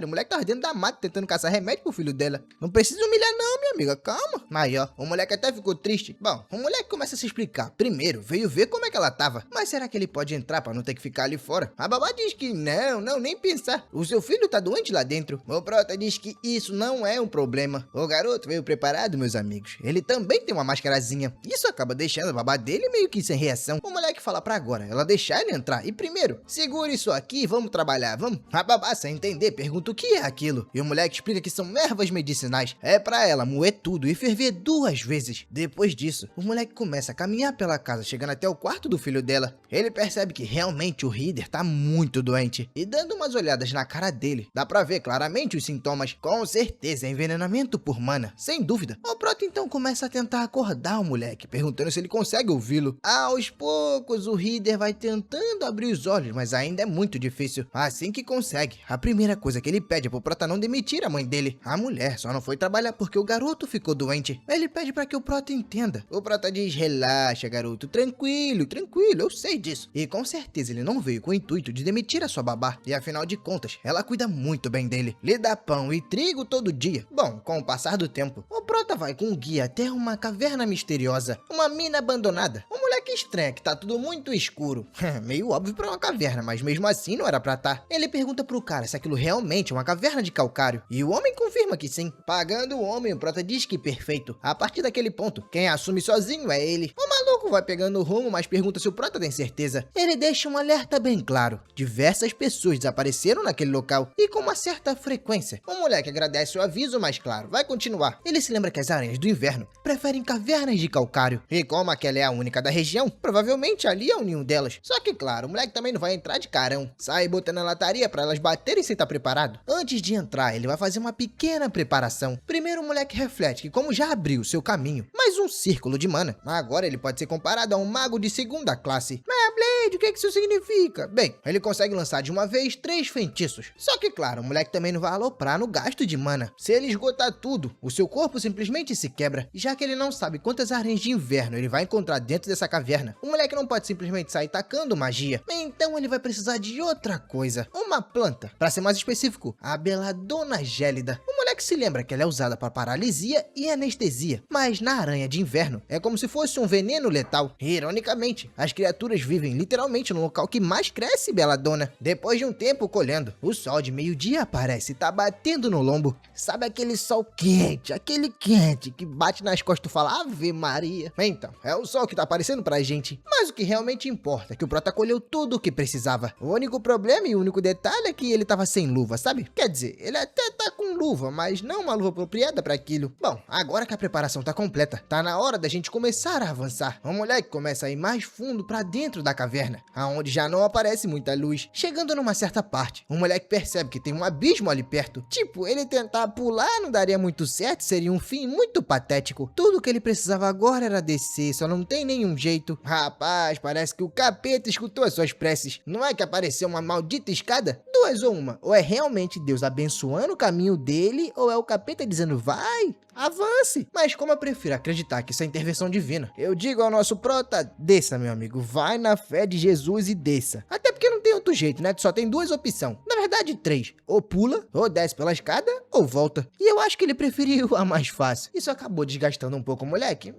Speaker 1: O moleque tá dentro da mata tentando caçar remédio pro filho dela. Não precisa humilhar não, minha amiga, calma. Aí, ó, o moleque até ficou triste. Bom, o moleque começa a se explicar. Primeiro, veio ver como é que ela tava. Mas será que ele pode entrar pra não ter que ficar ali fora? A babá diz que não, nem pensar. O seu filho tá doente lá dentro. O prota diz que isso não é um problema. O garoto veio preparado, meus amigos. Ele também tem uma máscarazinha. Isso acaba deixando a babá dele meio que sem reação. O moleque fala pra agora, ela deixar ele entrar. E primeiro, segura isso aqui e vamos trabalhar, vamos? A babá, sem entender, pergunta o que é aquilo. E o moleque explica que são ervas medicinais. É pra ela moer tudo e ferver 2 vezes. Depois disso, o moleque começa a caminhar pela casa, chegando até o quarto do filho dela. Ele percebe que realmente o Ryder tá muito doente. E dando umas olhadas na cara dele, dá pra ver claramente os sintomas. Com certeza é envenenamento por mana, sem dúvida. O prota então começa a tentar acordar o moleque, perguntando se ele consegue ouvi-lo. Aos poucos, o Ryder vai tentando abrir os olhos, mas ainda é muito difícil. Assim que consegue, a primeira coisa que ele pede é pro prota não demitir a mãe dele. A mulher só não foi trabalhar porque o garoto ficou doente. Ele pede pra que o prota entenda. O prota diz: relaxa, garoto, tranquilo, eu sei disso. E com certeza ele não veio com o intuito de demitir a sua babá. E afinal de contas, ela cuida muito bem dele. Lhe dá pão e trigo todo dia. Bom, com o passar do tempo, o prota vai com o guia até uma caverna misteriosa, uma mina abandonada. O moleque estranha que tá tudo muito escuro. Meio óbvio pra uma caverna, mas mesmo assim não era pra tá. Ele pergunta pro cara se aquilo realmente é uma caverna de calcário. E o homem confirma que sim. Pagando o homem, o prota diz que perfeito. A partir daquele ponto, quem assume sozinho é ele. O maluco vai pegando o rumo, mas pergunta se o prota tem certeza. Ele deixa um alerta bem claro. Diversas pessoas desapareceram naquele local e com uma certa frequência. O moleque agradece o aviso, mas claro, vai continuar. Ele se lembra que as aranhas do inverno preferem cavernas de calcário. E como aquela é a única da região, provavelmente ali é o ninho delas. Só que claro, o moleque também não vai entrar de carão. Sai botando a lataria pra elas baterem sem estar preparado. Antes de entrar, ele vai fazer uma pequena preparação. Primeiro o moleque reflete que como já abriu seu caminho, mais um círculo de mana. Agora ele pode ser comparado a um mago de 2ª classe. Mas Blade, o que isso significa? Bem, ele consegue lançar de uma vez 3 feitiços. Só que claro, o moleque também não vai aloprar no gasto de mana. Se ele esgotar tudo, o seu corpo simplesmente se quebra. Já que ele não sabe quantas aranhas de inverno ele vai encontrar dentro dessa caverna, o moleque não pode simplesmente sair tacando magia. Então ele vai precisar de outra coisa, uma planta. Para ser mais específico, a beladona gélida. O moleque se lembra que ela é usada para paralisia e anestesia, mas na aranha de inverno é como se fosse um veneno veneno letal. Ironicamente, as criaturas vivem literalmente no local que mais cresce Belladonna. Depois de um tempo colhendo, o sol de meio-dia aparece e tá batendo no lombo. Sabe aquele sol quente, aquele quente que bate nas costas e tu fala Ave Maria? Então, é o sol que tá aparecendo pra gente. Mas o que realmente importa é que o Prota colheu tudo o que precisava. O único problema e o único detalhe é que ele tava sem luva, sabe? Quer dizer, ele até tá com luva, mas não uma luva apropriada pra aquilo. Bom, agora que a preparação tá completa, tá na hora da gente começar a avançar. O moleque começa a ir mais fundo pra dentro da caverna, aonde já não aparece muita luz. Chegando numa certa parte, o moleque percebe que tem um abismo ali perto. Tipo, ele tentar pular não daria muito certo, seria um fim muito patético. Tudo que ele precisava agora era descer, só não tem nenhum jeito. Rapaz, parece que o capeta escutou as suas preces. Não é que apareceu uma maldita escada? Duas ou uma. Ou é realmente Deus abençoando o caminho dele, ou é o capeta dizendo, vai, avance. Mas como eu prefiro acreditar que isso é intervenção divina, eu digo ao nosso Prota, desça, meu amigo, vai na fé de Jesus e desça. Até porque não tem outro jeito, né? Tu só tem duas opções. Na verdade, três. Ou pula, ou desce pela escada, ou volta. E eu acho que ele preferiu a mais fácil. Isso acabou desgastando um pouco o moleque?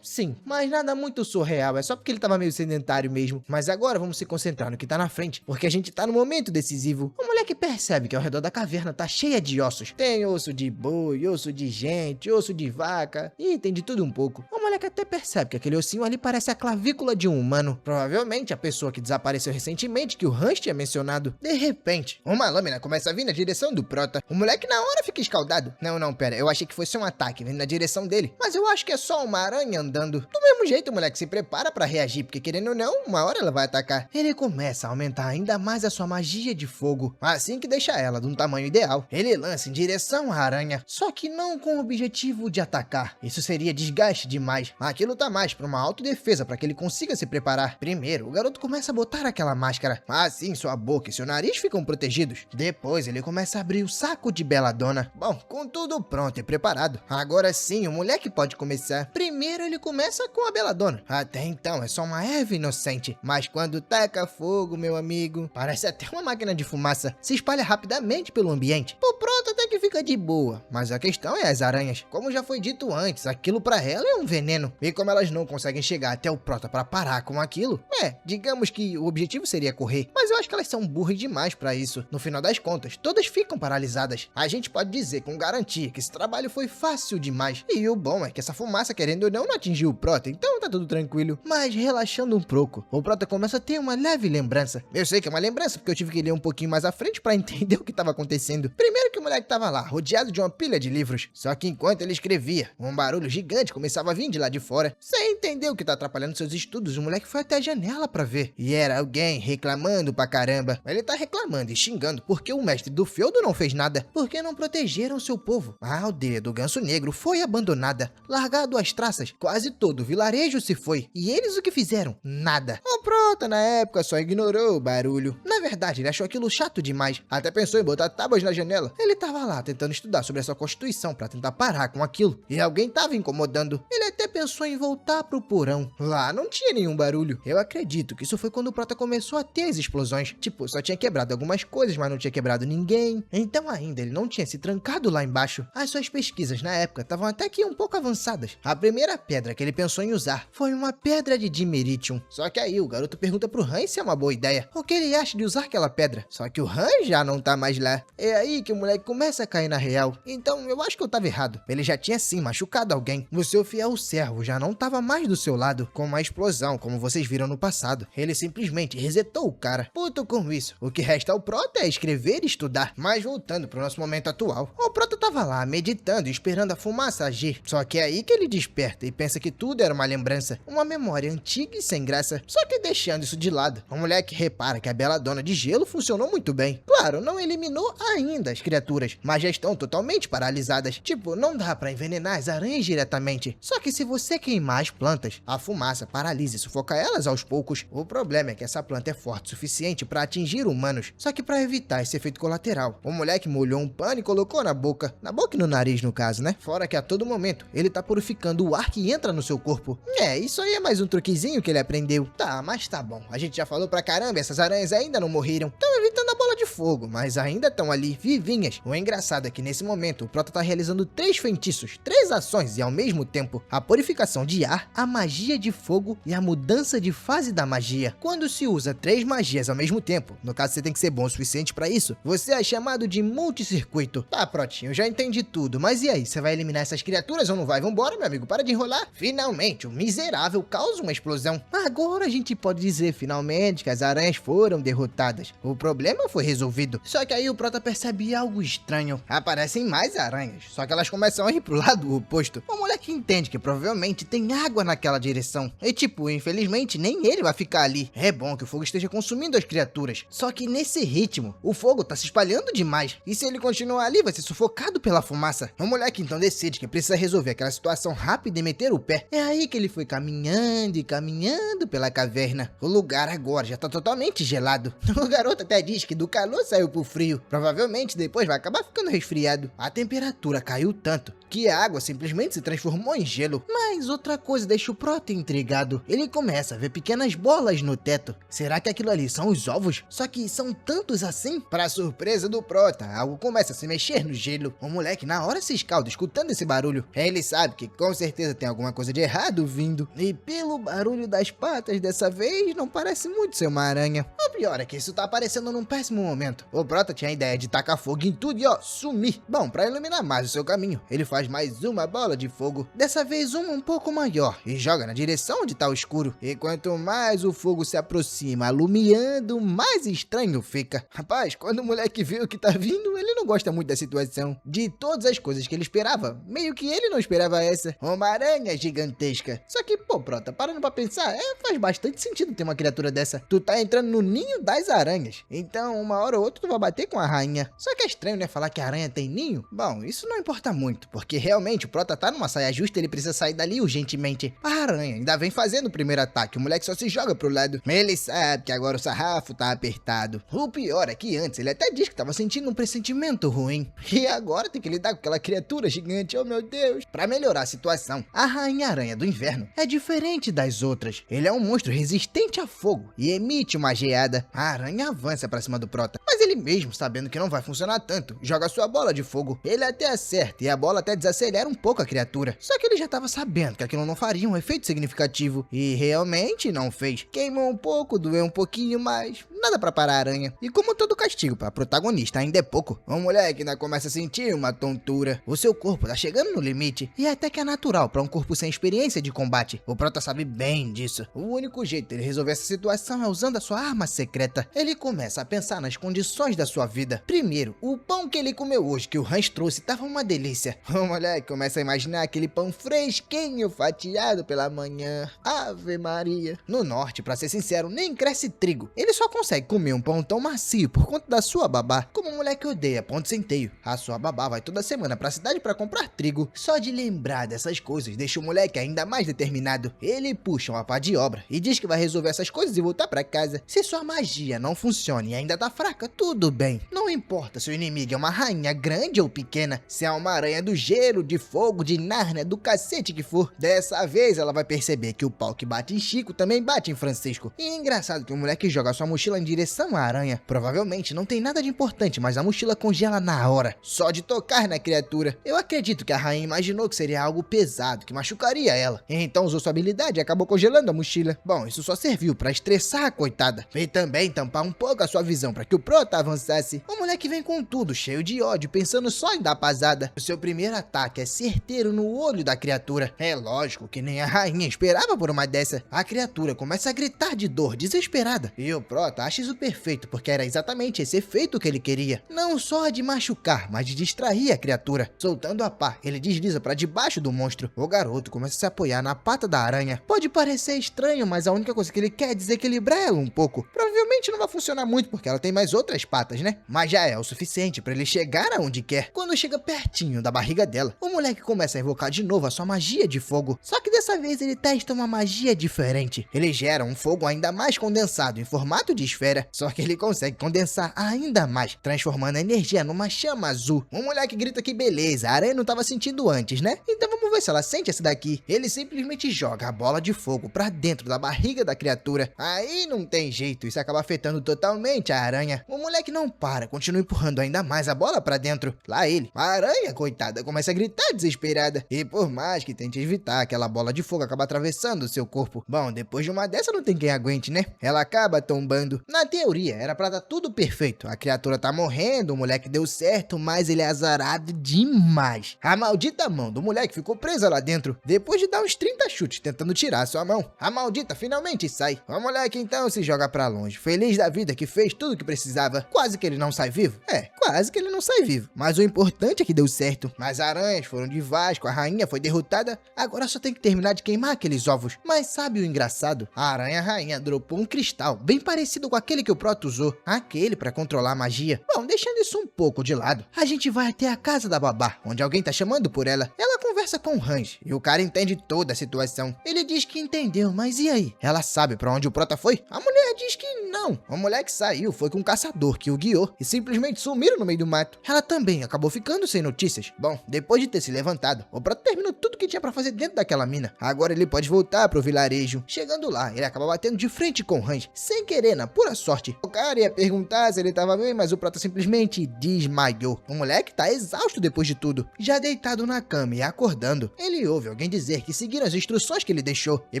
Speaker 1: Sim. Mas nada muito surreal, é só porque ele tava meio sedentário mesmo. Mas agora vamos se concentrar no que tá na frente, porque a gente tá no momento decisivo. O moleque percebe que ao redor da caverna tá cheia de ossos. Tem osso de boi, osso de gente, osso de vaca, e tem de tudo um pouco. O moleque até percebe que aquele ossinho ali parece a clavícula de um humano. Provavelmente a pessoa que desapareceu recentemente, que o Hans tinha mencionado. De repente, uma lâmina começa a vir na direção do Prota. O moleque na hora fica escaldado. Não, pera, eu achei que fosse um ataque vindo na direção dele, mas eu acho que é só uma aranha andando. Do mesmo jeito, o moleque se prepara pra reagir, porque querendo ou não, uma hora ela vai atacar. Ele começa a aumentar ainda mais a sua magia de fogo, assim que deixa ela de um tamanho ideal. Ele lança em direção à aranha, só que não com o objetivo de atacar. Isso seria desgaste demais. Aquilo tá mais pra uma autodefesa, pra que ele consiga se preparar. Primeiro, o garoto começa a botar aquela máscara. Assim, sua boca e seu nariz ficam protegidos. Depois, ele começa a abrir o saco de Belladonna. Bom, com tudo pronto e preparado, agora sim, o moleque pode começar. Primeiro, ele começa com a Belladonna. Até então, é só uma erva inocente. Mas quando taca fogo, meu amigo, parece até uma máquina de fumaça. Se espalha rapidamente pelo ambiente. Por pronto, até que fica de boa. Mas a questão é as aranhas. Como já foi dito antes, aquilo pra ela é um veneno. E como elas não conseguem chegar até o Prota pra parar com aquilo, digamos que o objetivo seria correr. Mas eu acho que elas são burras demais pra isso. No final das contas, todas ficam paralisadas. A gente pode dizer com garantia que esse trabalho foi fácil demais. E o bom é que essa fumaça, querendo ou não atingiu o Prota, então tá tudo tranquilo. Mas relaxando um pouco, o Prota começa a ter uma leve lembrança. Eu sei que é uma lembrança porque eu tive que ler um pouquinho mais à frente pra entender o que tava acontecendo. Primeiro que o moleque tava lá, rodeado de uma pilha de livros. Só que enquanto ele escrevia, um barulho gigante começava a vir de lá de fora. Sem entender o que tá atrapalhando seus estudos, o moleque foi até a janela pra ver. E era alguém reclamando pra caramba. Ele tá reclamando e xingando porque o mestre do feudo não fez nada. Porque não protegeram seu povo. A aldeia do Ganso Negro foi abandonada. Largado às traças, quase todo o vilarejo se foi. E eles o que fizeram? Nada. O Prota, na época, só ignorou o barulho. Na verdade, ele achou aquilo chato demais. Até pensou em botar tábuas na janela. Ele tava lá tentando estudar sobre a sua constituição pra tentar parar com aquilo. E alguém tava incomodando. Ele até pensou em voltar pro porão. Lá não tinha nenhum barulho. Eu acredito que isso foi quando o Prota começou a ter as explosões. Tipo, só tinha quebrado algumas coisas, mas não tinha quebrado ninguém. Então ainda ele não tinha se trancado lá embaixo. As suas pesquisas na época estavam até que um pouco avançadas. A primeira pedra que ele pensou em usar foi uma pedra de Dimeritium. Só que aí o garoto pergunta pro Hans se é uma boa ideia. O que ele acha de usar aquela pedra? Só que o Hans já não tá mais lá. É aí que o moleque começa a cair na real. Então eu acho que eu tava errado. Ele já tinha sim machucado alguém. O seu fiel servo já não tava mais do seu lado, com uma explosão, como vocês viram no passado. Ele simplesmente resetou o cara. Puto com isso, o que resta ao Prota é escrever e estudar. Mas voltando pro nosso momento atual, o Prota tava lá meditando e esperando a fumaça agir. Só que é aí que ele desperta e pensa que tudo era uma lembrança, uma memória antiga e sem graça. Só que deixando isso de lado, o moleque repara que a Belladonna de gelo funcionou muito bem. Claro, não eliminou ainda as criaturas, mas já estão totalmente paralisadas. Tipo, não dá pra envenenar as aranhas diretamente. Só que se você queimar as plantas, a fumaça paralisa e sufoca elas aos poucos. O problema é que essa planta é forte o suficiente pra atingir humanos. Só que pra evitar esse efeito colateral, o moleque molhou um pano e colocou na boca e no nariz no caso, né? Fora que a todo momento ele tá purificando o ar que entra no seu corpo. Isso aí é mais um truquezinho que ele aprendeu. Tá, mas tá bom. A gente já falou pra caramba, essas aranhas ainda não morreram. Estão evitando a bola de fogo, mas ainda estão ali, vivinhas. O engraçado é que nesse momento o Prota tá realizando 3 feitiços, 3 ações e ao mesmo tempo. A purificação de ar, a magia de fogo e a mudança de fase da magia. Quando se usa 3 magias ao mesmo tempo, no caso você tem que ser bom o suficiente pra isso, você é chamado de multicircuito. Tá, Protinho, eu já entendi tudo, mas e aí, você vai eliminar essas criaturas ou não vai? Vambora, meu amigo, para de enrolar. Finalmente, o miserável causa uma explosão. Agora a gente pode dizer finalmente que as aranhas foram derrotadas. O problema foi resolvido. Só que aí o Prota percebe algo estranho. Aparecem mais aranhas, só que elas começam a ir pro lado oposto. O moleque entende que provavelmente tem água naquela direção. E tipo, infelizmente nem ele vai ficar ali. É bom que o fogo esteja consumindo as criaturas. Só que nesse ritmo, o fogo tá se espalhando demais. E se ele continuar ali, vai ser sufocado pela fumaça. O moleque então decide que precisa resolver aquela situação rápida e meter o pé. É aí que ele foi caminhando e caminhando pela caverna. O lugar agora já tá totalmente gelado. O garoto até diz que do calor saiu pro frio. Provavelmente depois vai acabar ficando resfriado. A temperatura caiu tanto que a água simplesmente se transformou em gelo. Mas outra coisa deixa o Prota intrigado. Ele começa a ver pequenas bolas no teto. Será que aquilo ali são os ovos? Só que são tantos assim? Para surpresa do Prota, algo começa a se mexer no gelo. O moleque na hora se escalda escutando esse barulho. Ele sabe que com certeza tem alguma coisa de errado vindo. E pelo barulho das patas dessa vez, não parece muito ser uma aranha. O pior é que isso tá aparecendo num péssimo momento. O Prota tinha a ideia de tacar fogo em tudo e sumir. Bom, para iluminar mais o seu caminho, ele faz mais uma bola de fogo. Dessa vez uma um pouco maior e joga na direção onde tá o escuro. E quanto mais o fogo se aproxima, alumiando, mais estranho fica. Rapaz, quando o moleque vê o que tá vindo, ele não gosta muito da situação. De todas as coisas que ele esperava, meio que ele não esperava essa. Uma aranha gigantesca. Só que, pô, Prota, parando pra pensar, faz bastante sentido ter uma criatura dessa. Tu tá entrando no ninho das aranhas. Então, uma hora ou outra, tu vai bater com a rainha. Só que é estranho, né, falar que a aranha tem ninho? Bom, isso não importa muito, porque realmente o Prota tá numa saia justa e ele precisa sair dali urgentemente. A aranha ainda vem fazendo o primeiro ataque, o moleque só se joga pro lado. Ele sabe que agora o sarrafo tá apertado. O pior é que antes ele até diz que tava sentindo um pressentimento ruim. E agora tem que lidar com aquela criatura gigante, oh meu Deus. Pra melhorar a situação, a rainha-aranha do inverno é diferente das outras. Ele é um monstro resistente a fogo e emite uma geada. A aranha avança pra cima do Prota, mas ele mesmo, sabendo que não vai funcionar tanto, joga sua bola de fogo. Ele até acerta e a bola até desacelera um pouco a criatura. Só que ele já tava sabendo que aquilo não faria um efeito significativo. E realmente não fez. Queimou um pouco, doeu um pouquinho, mas nada pra parar a aranha. E como todo castigo pra protagonista ainda é pouco, o moleque ainda começa a sentir uma tontura. O seu corpo tá chegando no limite. E até que é natural pra um corpo sem experiência de combate. O Prota sabe bem disso. O único jeito dele resolver essa situação é usando a sua arma secreta. Ele começa a pensar nas condições da sua vida. Primeiro, o pão que ele comeu hoje, que o Hans trouxe, tava uma delícia. O moleque começa a imaginar aquele pão fresquinho, fatiado pela manhã. Ave Maria. No norte, pra ser sincero, nem cresce trigo. Ele só consegue comer um pão tão macio por conta da sua babá. Como o moleque odeia pão de centeio, a sua babá vai toda semana pra cidade pra comprar trigo. Só de lembrar dessas coisas deixa o moleque ainda mais determinado. Ele puxa uma pá de obra e diz que vai resolver essas coisas e voltar pra casa. Se sua magia não funciona e ainda tá fraca, tudo bem. Não importa se o inimigo é uma rainha grande ou pequena, se é uma aranha do gelo, de fogo, de Nárnia, do cacete que for. Dessa vez ela vai perceber que o pau que bate em Chico também bate em Francisco. E é engraçado que o moleque joga sua mochila em direção à aranha. Provavelmente não tem nada de importante, mas a mochila congela na hora, só de tocar na criatura. Eu acredito que a rainha imaginou que seria algo pesado, que machucaria ela. Então usou sua habilidade e acabou congelando a mochila. Bom, isso só serviu pra estressar a coitada. E também tampar um pouco a sua visão pra que o Prota avançasse. O moleque vem com tudo, cheio de ódio, pensando só em dar pasada. O seu primeiro ataque é certeiro no olho da criatura. É lógico que nem a rainha esperava por uma dessa. A criatura começa a gritar de dor, desesperada. E o Prota acha isso perfeito, porque era exatamente esse efeito que ele queria. Não só de machucar, mas de distrair a criatura. Soltando a pá, ele desliza pra debaixo do monstro. O garoto começa a se apoiar na pata da aranha. Pode parecer estranho, mas a única coisa que ele quer é desequilibrar ela um pouco. Provavelmente não vai funcionar muito, porque ela tem mais outras patas, né? Mas já é o suficiente pra ele chegar aonde quer. Quando chega pertinho da barriga dela, o moleque começa a invocar de novo a sua magia de fogo. Só que dessa vez ele testa uma magia diferente. Ele gera um fogo ainda mais condensado, em formato de esfera. esfera, só que ele consegue condensar ainda mais, transformando a energia numa chama azul. O moleque grita que beleza, a aranha não tava sentindo antes, né? Então vamos ver se ela sente essa daqui. Ele simplesmente joga a bola de fogo pra dentro da barriga da criatura. Aí não tem jeito, isso acaba afetando totalmente a aranha. O moleque não para, continua empurrando ainda mais a bola pra dentro. Lá ele, a aranha, coitada, começa a gritar desesperada. E por mais que tente evitar, aquela bola de fogo acaba atravessando o seu corpo. Bom, depois de uma dessa não tem quem aguente, né? Ela acaba tombando. Na teoria, era pra dar tudo perfeito. A criatura tá morrendo, o moleque deu certo, mas ele é azarado demais. A maldita mão do moleque ficou presa lá dentro, depois de dar uns 30 chutes tentando tirar sua mão. A maldita finalmente sai. O moleque então se joga pra longe, feliz da vida que fez tudo o que precisava. Quase que ele não sai vivo. Quase que ele não sai vivo. Mas o importante é que deu certo. As aranhas foram de Vasco, a rainha foi derrotada, agora só tem que terminar de queimar aqueles ovos. Mas sabe o engraçado? A aranha rainha dropou um cristal, bem parecido com aquele que o Proto usou, aquele pra controlar a magia. Bom, deixando isso um pouco de lado, a gente vai até a casa da babá, onde alguém tá chamando por ela. Ela conversa com o Hans, e o cara entende toda a situação. Ele diz que entendeu, mas e aí? Ela sabe pra onde o Prota foi? A mulher diz que não. O moleque saiu, foi com um caçador que o guiou, e simplesmente sumiram no meio do mato. Ela também acabou ficando sem notícias. Bom, depois de ter se levantado, o Prota terminou tudo que tinha pra fazer dentro daquela mina. Agora ele pode voltar pro vilarejo. Chegando lá, ele acaba batendo de frente com o Hans, sem querer, na pura sorte. O cara ia perguntar se ele tava bem, mas o Prota simplesmente desmaiou. O moleque tá exausto depois de tudo. Já deitado na cama e acordando, ele ouve alguém dizer que seguiram as instruções que ele deixou. E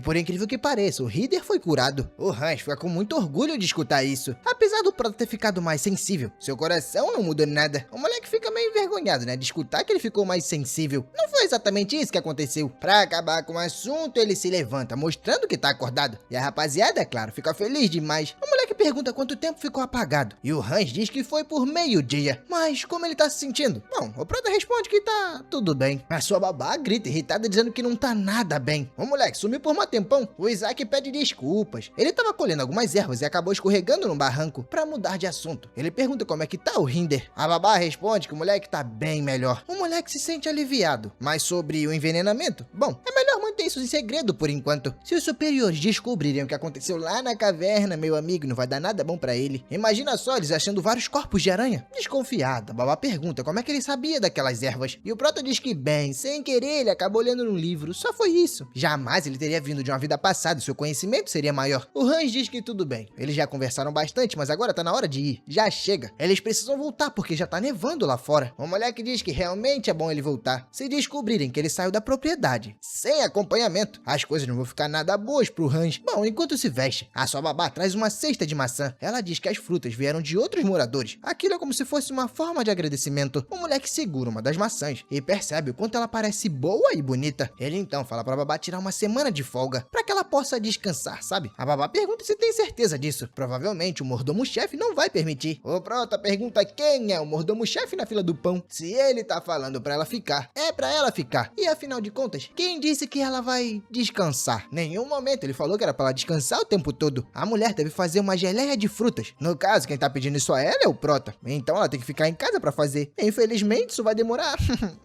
Speaker 1: por incrível que pareça, o Ryder foi curado. O Hans fica com muito orgulho de escutar isso. Apesar do Prota ter ficado mais sensível, seu coração não mudou nada. O moleque fica meio envergonhado, né, de escutar que ele ficou mais sensível. Não foi exatamente isso que aconteceu. Pra acabar com o assunto, ele se levanta, mostrando que tá acordado. E a rapaziada, é claro, fica feliz demais. O moleque pergunta quanto tempo ficou apagado. E o Hans diz que foi por meio-dia. Mas como ele tá se sentindo? Bom, o Prota responde que tá tudo bem. A sua babá grita irritada dizendo que não tá nada bem. O moleque sumiu por um tempão. O Isaac pede desculpas. Ele tava colhendo algumas ervas e acabou escorregando num barranco. Pra mudar de assunto, ele pergunta como é que tá o Ryder. A babá responde que o moleque tá bem melhor. O moleque se sente aliviado. Mas sobre o envenenamento? Bom, é melhor manter isso em segredo por enquanto. Se os superiores descobrirem o que aconteceu lá na caverna, meu amigo, não vai dar nada bom pra ele. Imagina só eles achando vários corpos de aranha. Desconfiada, a babá pergunta como é que ele sabia daquelas ervas. E o Prota diz que bem, sem querer ele acabou lendo num livro. Só foi isso. Jamais ele teria vindo de uma vida passada e seu conhecimento seria maior. O Hans diz que tudo bem. Eles já conversaram bastante, mas agora tá na hora de ir. Já chega. Eles precisam voltar porque já tá nevando lá fora. O moleque diz que realmente é bom ele voltar. Se descobrirem que ele saiu da propriedade sem acompanhamento, as coisas não vão ficar nada boas pro Hans. Bom, enquanto se veste, a sua babá traz uma cesta de maçã. Ela diz que as frutas vieram de outros moradores. Aquilo é como se fosse uma forma de agradecimento. O moleque segura uma das maçãs e percebe o quanto ela parece boa e bonita. Ele então fala pra babá tirar uma semana de folga pra que ela possa descansar, sabe? A babá pergunta se tem certeza disso. Provavelmente o mordomo-chefe não vai permitir. O Prota pergunta quem é o mordomo-chefe na fila do pão. Se ele tá falando pra ela ficar, é pra ela ficar. E afinal de contas, quem disse que ela vai descansar? Nenhum momento ele falou que era pra ela descansar o tempo todo. A mulher deve fazer uma geleia de frutas. No caso, quem tá pedindo isso a ela é o Prota. Então ela tem que ficar em casa pra fazer. Infelizmente, isso vai demorar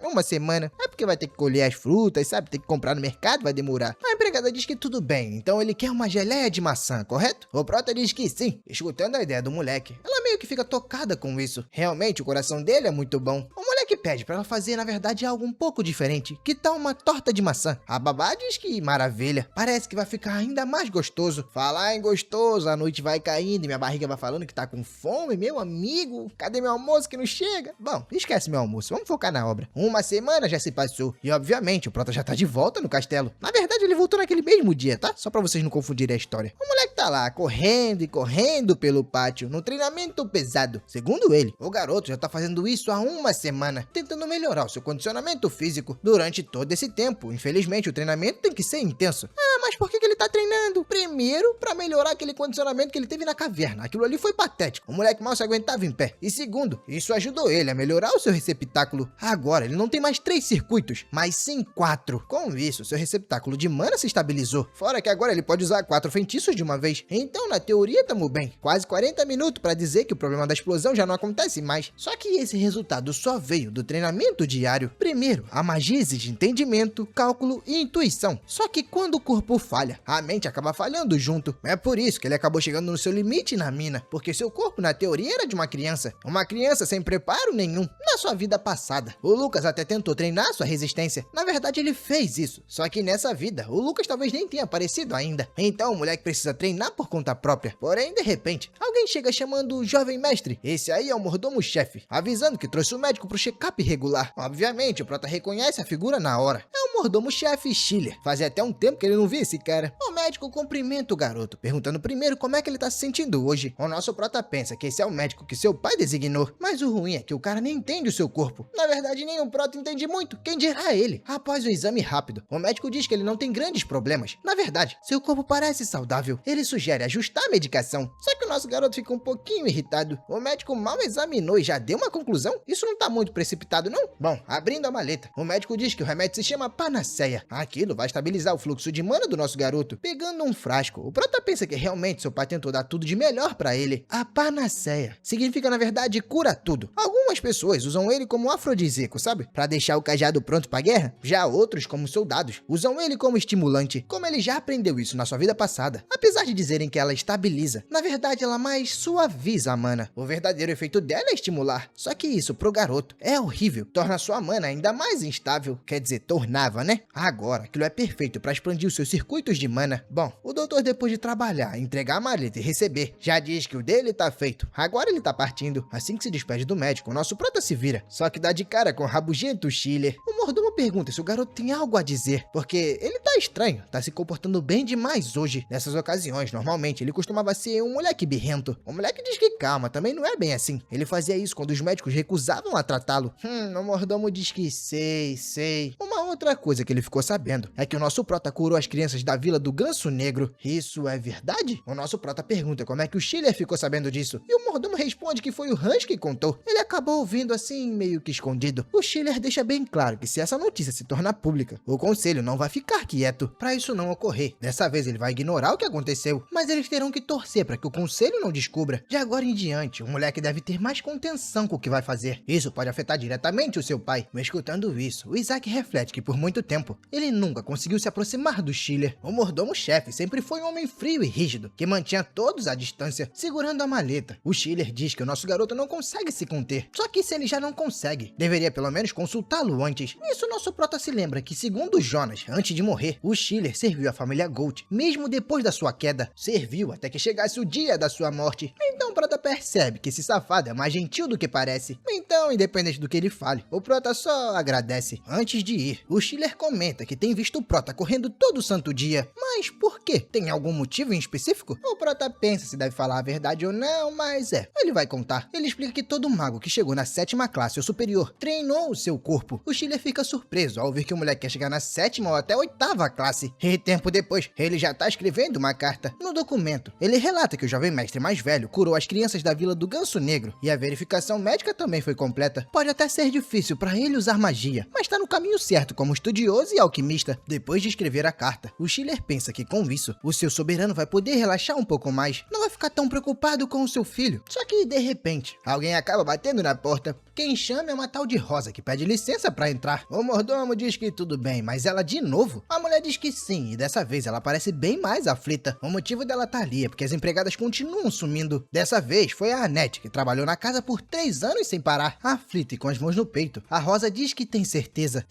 Speaker 1: uma semana. É porque vai ter que colher as frutas, sabe? Tem que comprar no mercado, vai demorar. A empregada diz que tudo bem, então ele quer uma geleia de maçã, correto? O Prota diz que sim, escutando a ideia do moleque. Ela meio que fica tocada com isso. Realmente, o coração dele é muito bom. O moleque pede pra ela fazer, na verdade, algo um pouco diferente. Que tal uma torta de maçã? A babá diz que maravilha. Parece que vai ficar ainda mais gostoso. Falar em gostoso, a noite vai caindo e minha barriga vai falando que tá com fome, meu amigo. Cadê meu almoço que não chega? Bom, esquece meu almoço, vamos focar na obra. Uma semana já se passou e, obviamente, o Prota já tá de volta no castelo. Na verdade, ele voltou naquele mesmo dia, tá? Só pra vocês não confundirem a história. O moleque tá lá, correndo e correndo pelo pátio, no treinamento pesado. Segundo ele, o garoto já tá fazendo isso há uma semana, tentando melhorar o seu condicionamento físico. Durante todo esse tempo, infelizmente, o treinamento tem que ser intenso. Ah, mas por que ele tá treinando? Primeiro, pra melhorar aquele condicionamento que ele teve na caverna. Aquilo ali foi patético. O moleque mal se aguentava em pé. E segundo, isso ajudou ele a melhorar o seu receptáculo. Agora, ele não tem mais 3 circuitos, mas sim 4. Com isso, seu receptáculo de mana se estabilizou. Fora que agora ele pode usar 4 feitiços de uma vez. Então, na teoria, tamo bem. Quase 40 minutos pra dizer que o problema da explosão já não acontece mais. Só que esse resultado só veio do treinamento diário. Primeiro, a magia exige entendimento, cálculo e intuição. Só que quando o corpo falha. A mente acaba falhando junto. É por isso que ele acabou chegando no seu limite na mina, porque seu corpo, na teoria, era de uma criança sem preparo nenhum na sua vida passada. O Lucas até tentou treinar sua resistência. Na verdade, ele fez isso. Só que nessa vida, o Lucas talvez nem tenha aparecido ainda. Então, o moleque precisa treinar por conta própria. Porém, de repente, alguém chega chamando o jovem mestre. Esse aí é o mordomo-chefe, avisando que trouxe o médico pro check-up regular. Obviamente, o prota reconhece a figura na hora. É o mordomo-chefe Schiller. Fazia até um tempo que ele não via esse cara. O médico cumprimenta o garoto, perguntando primeiro como é que ele tá se sentindo hoje. O nosso prota pensa que esse é o médico que seu pai designou. Mas o ruim é que o cara nem entende o seu corpo. Na verdade, nem o prota entende muito. Quem dirá ele? Após o exame rápido, o médico diz que ele não tem grandes problemas. Na verdade, seu corpo parece saudável. Ele sugere ajustar a medicação. Só que o nosso garoto fica um pouquinho irritado. O médico mal examinou e já deu uma conclusão? Isso não tá muito precipitado, não? Bom, abrindo a maleta, o médico diz que o remédio se chama Panaceia. Aquilo vai estabilizar o fluxo de mana do nosso garoto. Pegando um frasco, o prota pensa que realmente seu pai tentou dar tudo de melhor pra ele. A Panaceia significa, na verdade, cura tudo. Algumas pessoas usam ele como afrodisíaco, sabe? Pra deixar o cajado pronto pra guerra. Já outros, como soldados, usam ele como estimulante, como ele já aprendeu isso na sua vida passada. Apesar de dizerem que ela estabiliza, na verdade ela mais suaviza a mana. O verdadeiro efeito dela é estimular. Só que isso, pro garoto, é horrível. Torna sua mana ainda mais instável. Quer dizer, tornava, né? Agora, aquilo é perfeito pra expandir os seus circuitos de mana. Bom, o doutor, depois de trabalhar, entregar a maleta e receber, já diz que o dele tá feito. Agora ele tá partindo. Assim que se despede do médico, o nosso prota se vira. Só que dá de cara com o rabugento Schiller. O mordomo pergunta se o garoto tem algo a dizer, porque ele tá estranho, tá se comportando bem demais hoje. Nessas ocasiões, normalmente, ele costumava ser um moleque birrento. O moleque diz que calma, também não é bem assim. Ele fazia isso quando os médicos recusavam a tratá-lo. O mordomo diz que sei. Uma outra coisa que ele ficou sabendo é que o nosso prota curou as crianças da vila do Ganso Negro. Isso é verdade? O nosso prota pergunta como é que o Schiller ficou sabendo disso. E o mordomo responde que foi o Hans que contou. Ele acabou ouvindo assim, meio que escondido. O Schiller deixa bem claro que se essa notícia se tornar pública, o conselho não vai ficar quieto pra isso não ocorrer. Dessa vez ele vai ignorar o que aconteceu, mas eles terão que torcer pra que o conselho não descubra. De agora em diante, o moleque deve ter mais contenção com o que vai fazer. Isso pode afetar diretamente o seu pai. Mas escutando isso, o Isaac reflete que por muito tempo, ele nunca conseguiu se aproximar do Schiller. O mordomo-chefe sempre foi um homem frio e rígido, que mantinha todos à distância, segurando a maleta. O Schiller diz que o nosso garoto não consegue se conter. Só que se ele já não consegue, deveria pelo menos consultá-lo antes. Nisso, nosso prota se lembra que, segundo Jonas, antes de morrer, o Schiller serviu a família Gold, mesmo depois da sua queda. Serviu até que chegasse o dia da sua morte. Então o prota percebe que esse safado é mais gentil do que parece. Então, independente do que ele fale, o prota só agradece. Antes de ir, o Schiller comenta que tem visto o prota correndo todo santo dia. Mas por quê? Tem algum motivo em específico? O prota pensa se deve falar a verdade ou não, mas ele vai contar. Ele explica que todo mago que chegou na 7ª classe ou superior treinou o seu corpo. O Schiller fica surpreso ao ver que o moleque quer chegar na 7ª ou até 8ª classe. E tempo depois, ele já tá escrevendo uma carta. No documento, ele relata que o jovem mestre mais velho curou as crianças da vila do Ganso Negro e a verificação médica também foi completa. Pode até ser difícil para ele usar magia, mas tá no caminho certo como estudioso e alquimista. Depois de escrever a carta, o Schiller pensa que com isso, o seu soberano vai poder relaxar um pouco mais. Não vai ficar tão preocupado com o seu filho. Só que, de repente, alguém acaba batendo na porta. Quem chama é uma tal de Rosa, que pede licença pra entrar. O mordomo diz que tudo bem, mas ela de novo? A mulher diz que sim, e dessa vez ela parece bem mais aflita. O motivo dela tá ali é porque as empregadas continuam sumindo. Dessa vez foi a Annette, que trabalhou na casa por 3 anos sem parar. Aflita e com as mãos no peito, a Rosa diz que tem certeza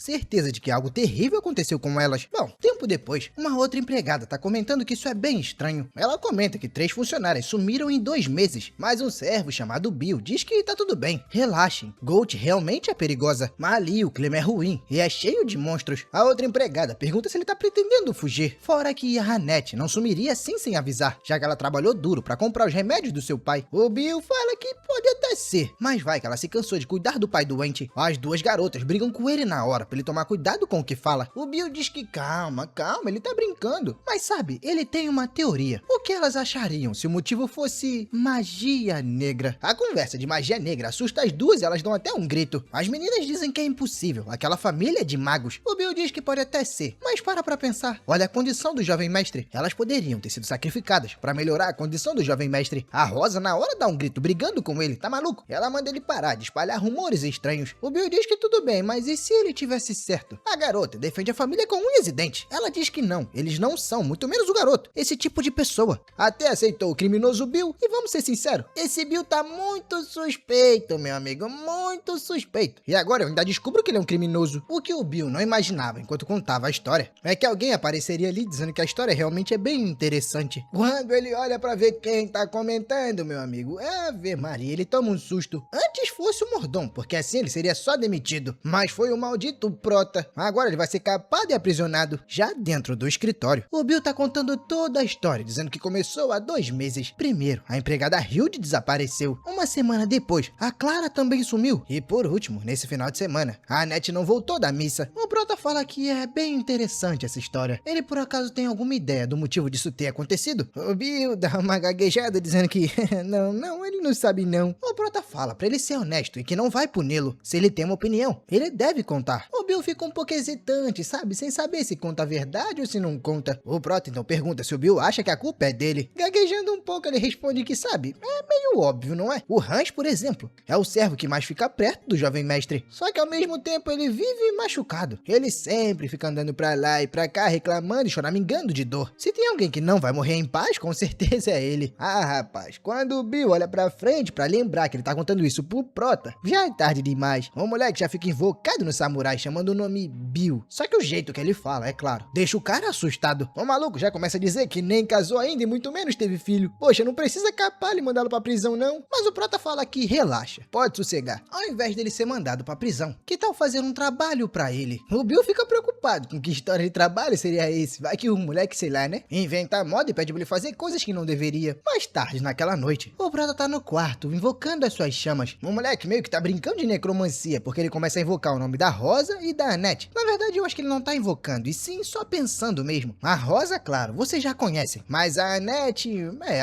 Speaker 1: de que algo terrível aconteceu com elas. Bom, tempo depois, uma outra empregada tá comentando que isso é bem estranho. Ela comenta que 3 funcionárias sumiram em 2 meses, mas um servo chamado Bill diz que tá tudo bem. Relaxem, Gold realmente é perigosa, mas ali o clima é ruim e é cheio de monstros. A outra empregada pergunta se ele tá pretendendo fugir. Fora que a Annette não sumiria assim sem avisar, já que ela trabalhou duro pra comprar os remédios do seu pai. O Bill fala que pode até ser, mas vai que ela se cansou de cuidar do pai doente. As 2 garotas brigam com ele na hora pra ele tomar cuidado com o que fala. O Bill diz que calma, ele tá brincando. Mas sabe, ele tem uma teoria. O que elas achariam se o motivo fosse magia negra? A conversa de magia negra assusta as duas e elas elas dão até um grito. As meninas dizem que é impossível, aquela família é de magos. O Bill diz que pode até ser, mas para pra pensar. Olha a condição do jovem mestre. Elas poderiam ter sido sacrificadas para melhorar a condição do jovem mestre. A Rosa na hora dá um grito brigando com ele, tá maluco? Ela manda ele parar de espalhar rumores estranhos. O Bill diz que tudo bem, mas e se ele tivesse certo? A garota defende a família com unhas e dentes. Ela diz que não, eles não são, muito menos o garoto, esse tipo de pessoa. Até aceitou o criminoso Bill e vamos ser sinceros, esse Bill tá muito suspeito, meu amigo, muito suspeito. E agora eu ainda descubro que ele é um criminoso. O que o Bill não imaginava enquanto contava a história é que alguém apareceria ali dizendo que a história realmente é bem interessante. Quando ele olha pra ver quem tá comentando, meu amigo, Ave Maria, ele toma um susto. Antes fosse o mordomo, porque assim ele seria só demitido. Mas foi o maldito Prota. Agora ele vai ser capado e aprisionado, já dentro do escritório. O Bill tá contando toda a história, dizendo que começou há 2 meses. Primeiro, a empregada Hilde desapareceu. Uma semana depois, a Clara também sumiu. E por último, nesse final de semana, a Annette não voltou da missa. O Prota fala que é bem interessante essa história. Ele por acaso tem alguma ideia do motivo disso ter acontecido? O Bill dá uma gaguejada dizendo que não, ele não sabe não. O Prota fala pra ele ser honesto e que não vai puni-lo. Se ele tem uma opinião, ele deve contar. O Bill fica um pouco hesitante, sabe? Sem saber se conta a verdade ou se não conta. O Prota então pergunta se o Bill acha que a culpa é dele. Gaguejando um pouco, ele responde que sabe. É meio óbvio, não é? O Hans, por exemplo, é o servo que mais fica perto do jovem mestre. Só que ao mesmo tempo ele vive machucado. Ele sempre fica andando pra lá e pra cá, reclamando e choramingando de dor. Se tem alguém que não vai morrer em paz, com certeza é ele. Ah, rapaz, quando o Bill olha pra frente pra lembrar que ele tá contando isso pro Prota, já é tarde demais. O moleque já fica invocado no samurai, chamando o nome Bill. Só que o jeito que ele fala, é claro, deixa o cara assustado. O maluco já começa a dizer que nem casou ainda e muito menos teve filho. Poxa, não precisa capar e mandá-lo pra prisão não. Mas o Prota fala que relaxa, pode sossegar. Ao invés dele ser mandado pra prisão, que tal fazer um trabalho pra ele? O Bill fica preocupado com que história de trabalho seria esse. Vai que o moleque, sei lá, né? Inventa moda e pede pra ele fazer coisas que não deveria. Mais tarde, naquela noite, o Prota tá no quarto, invocando as suas chamas. O moleque meio que tá brincando de necromancia, porque ele começa a invocar o nome da Rosa e da Annette. Na verdade, eu acho que ele não tá invocando, e sim só pensando mesmo. A Rosa, claro, vocês já conhecem, mas a Annette,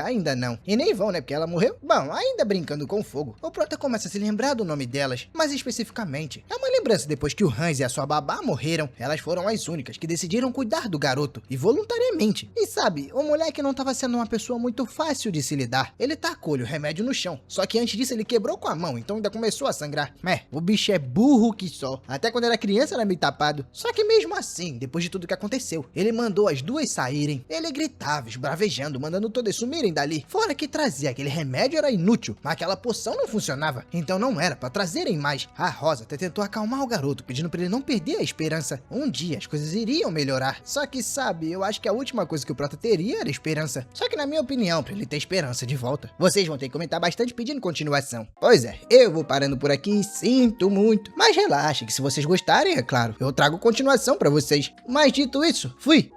Speaker 1: ainda não. E nem vão, né, porque ela morreu. Bom, ainda brincando com fogo. O Prota começa a se lembrar do nome delas, mas especificamente, é uma lembrança depois que o Hans e a sua babá morreram. Elas foram as únicas que decidiram cuidar do garoto, e voluntariamente. E sabe, o moleque não tava sendo uma pessoa muito fácil de se lidar. Ele tacou-lhe o remédio no chão, só que antes disso ele quebrou com a mão, então ainda começou a sangrar. O bicho é burro que só. Até quando era criança era meio tapado. Só que mesmo assim, depois de tudo que aconteceu, ele mandou as duas saírem. Ele gritava, esbravejando, mandando todas sumirem dali. Fora que trazer aquele remédio era inútil, mas aquela poção não funcionava, então não era pra trazerem mais. A Rosa até tentou acalmar o garoto, pedindo pra ele não perder a esperança. Um dia as coisas iriam melhorar. Só que sabe, eu acho que a última coisa que o Prota teria era esperança. Só que na minha opinião, pra ele ter esperança de volta, vocês vão ter que comentar bastante pedindo continuação. Pois é, eu vou parando por aqui, sinto muito, mas relaxa que se vocês gostarem, é claro, eu trago continuação pra vocês. Mas dito isso, fui!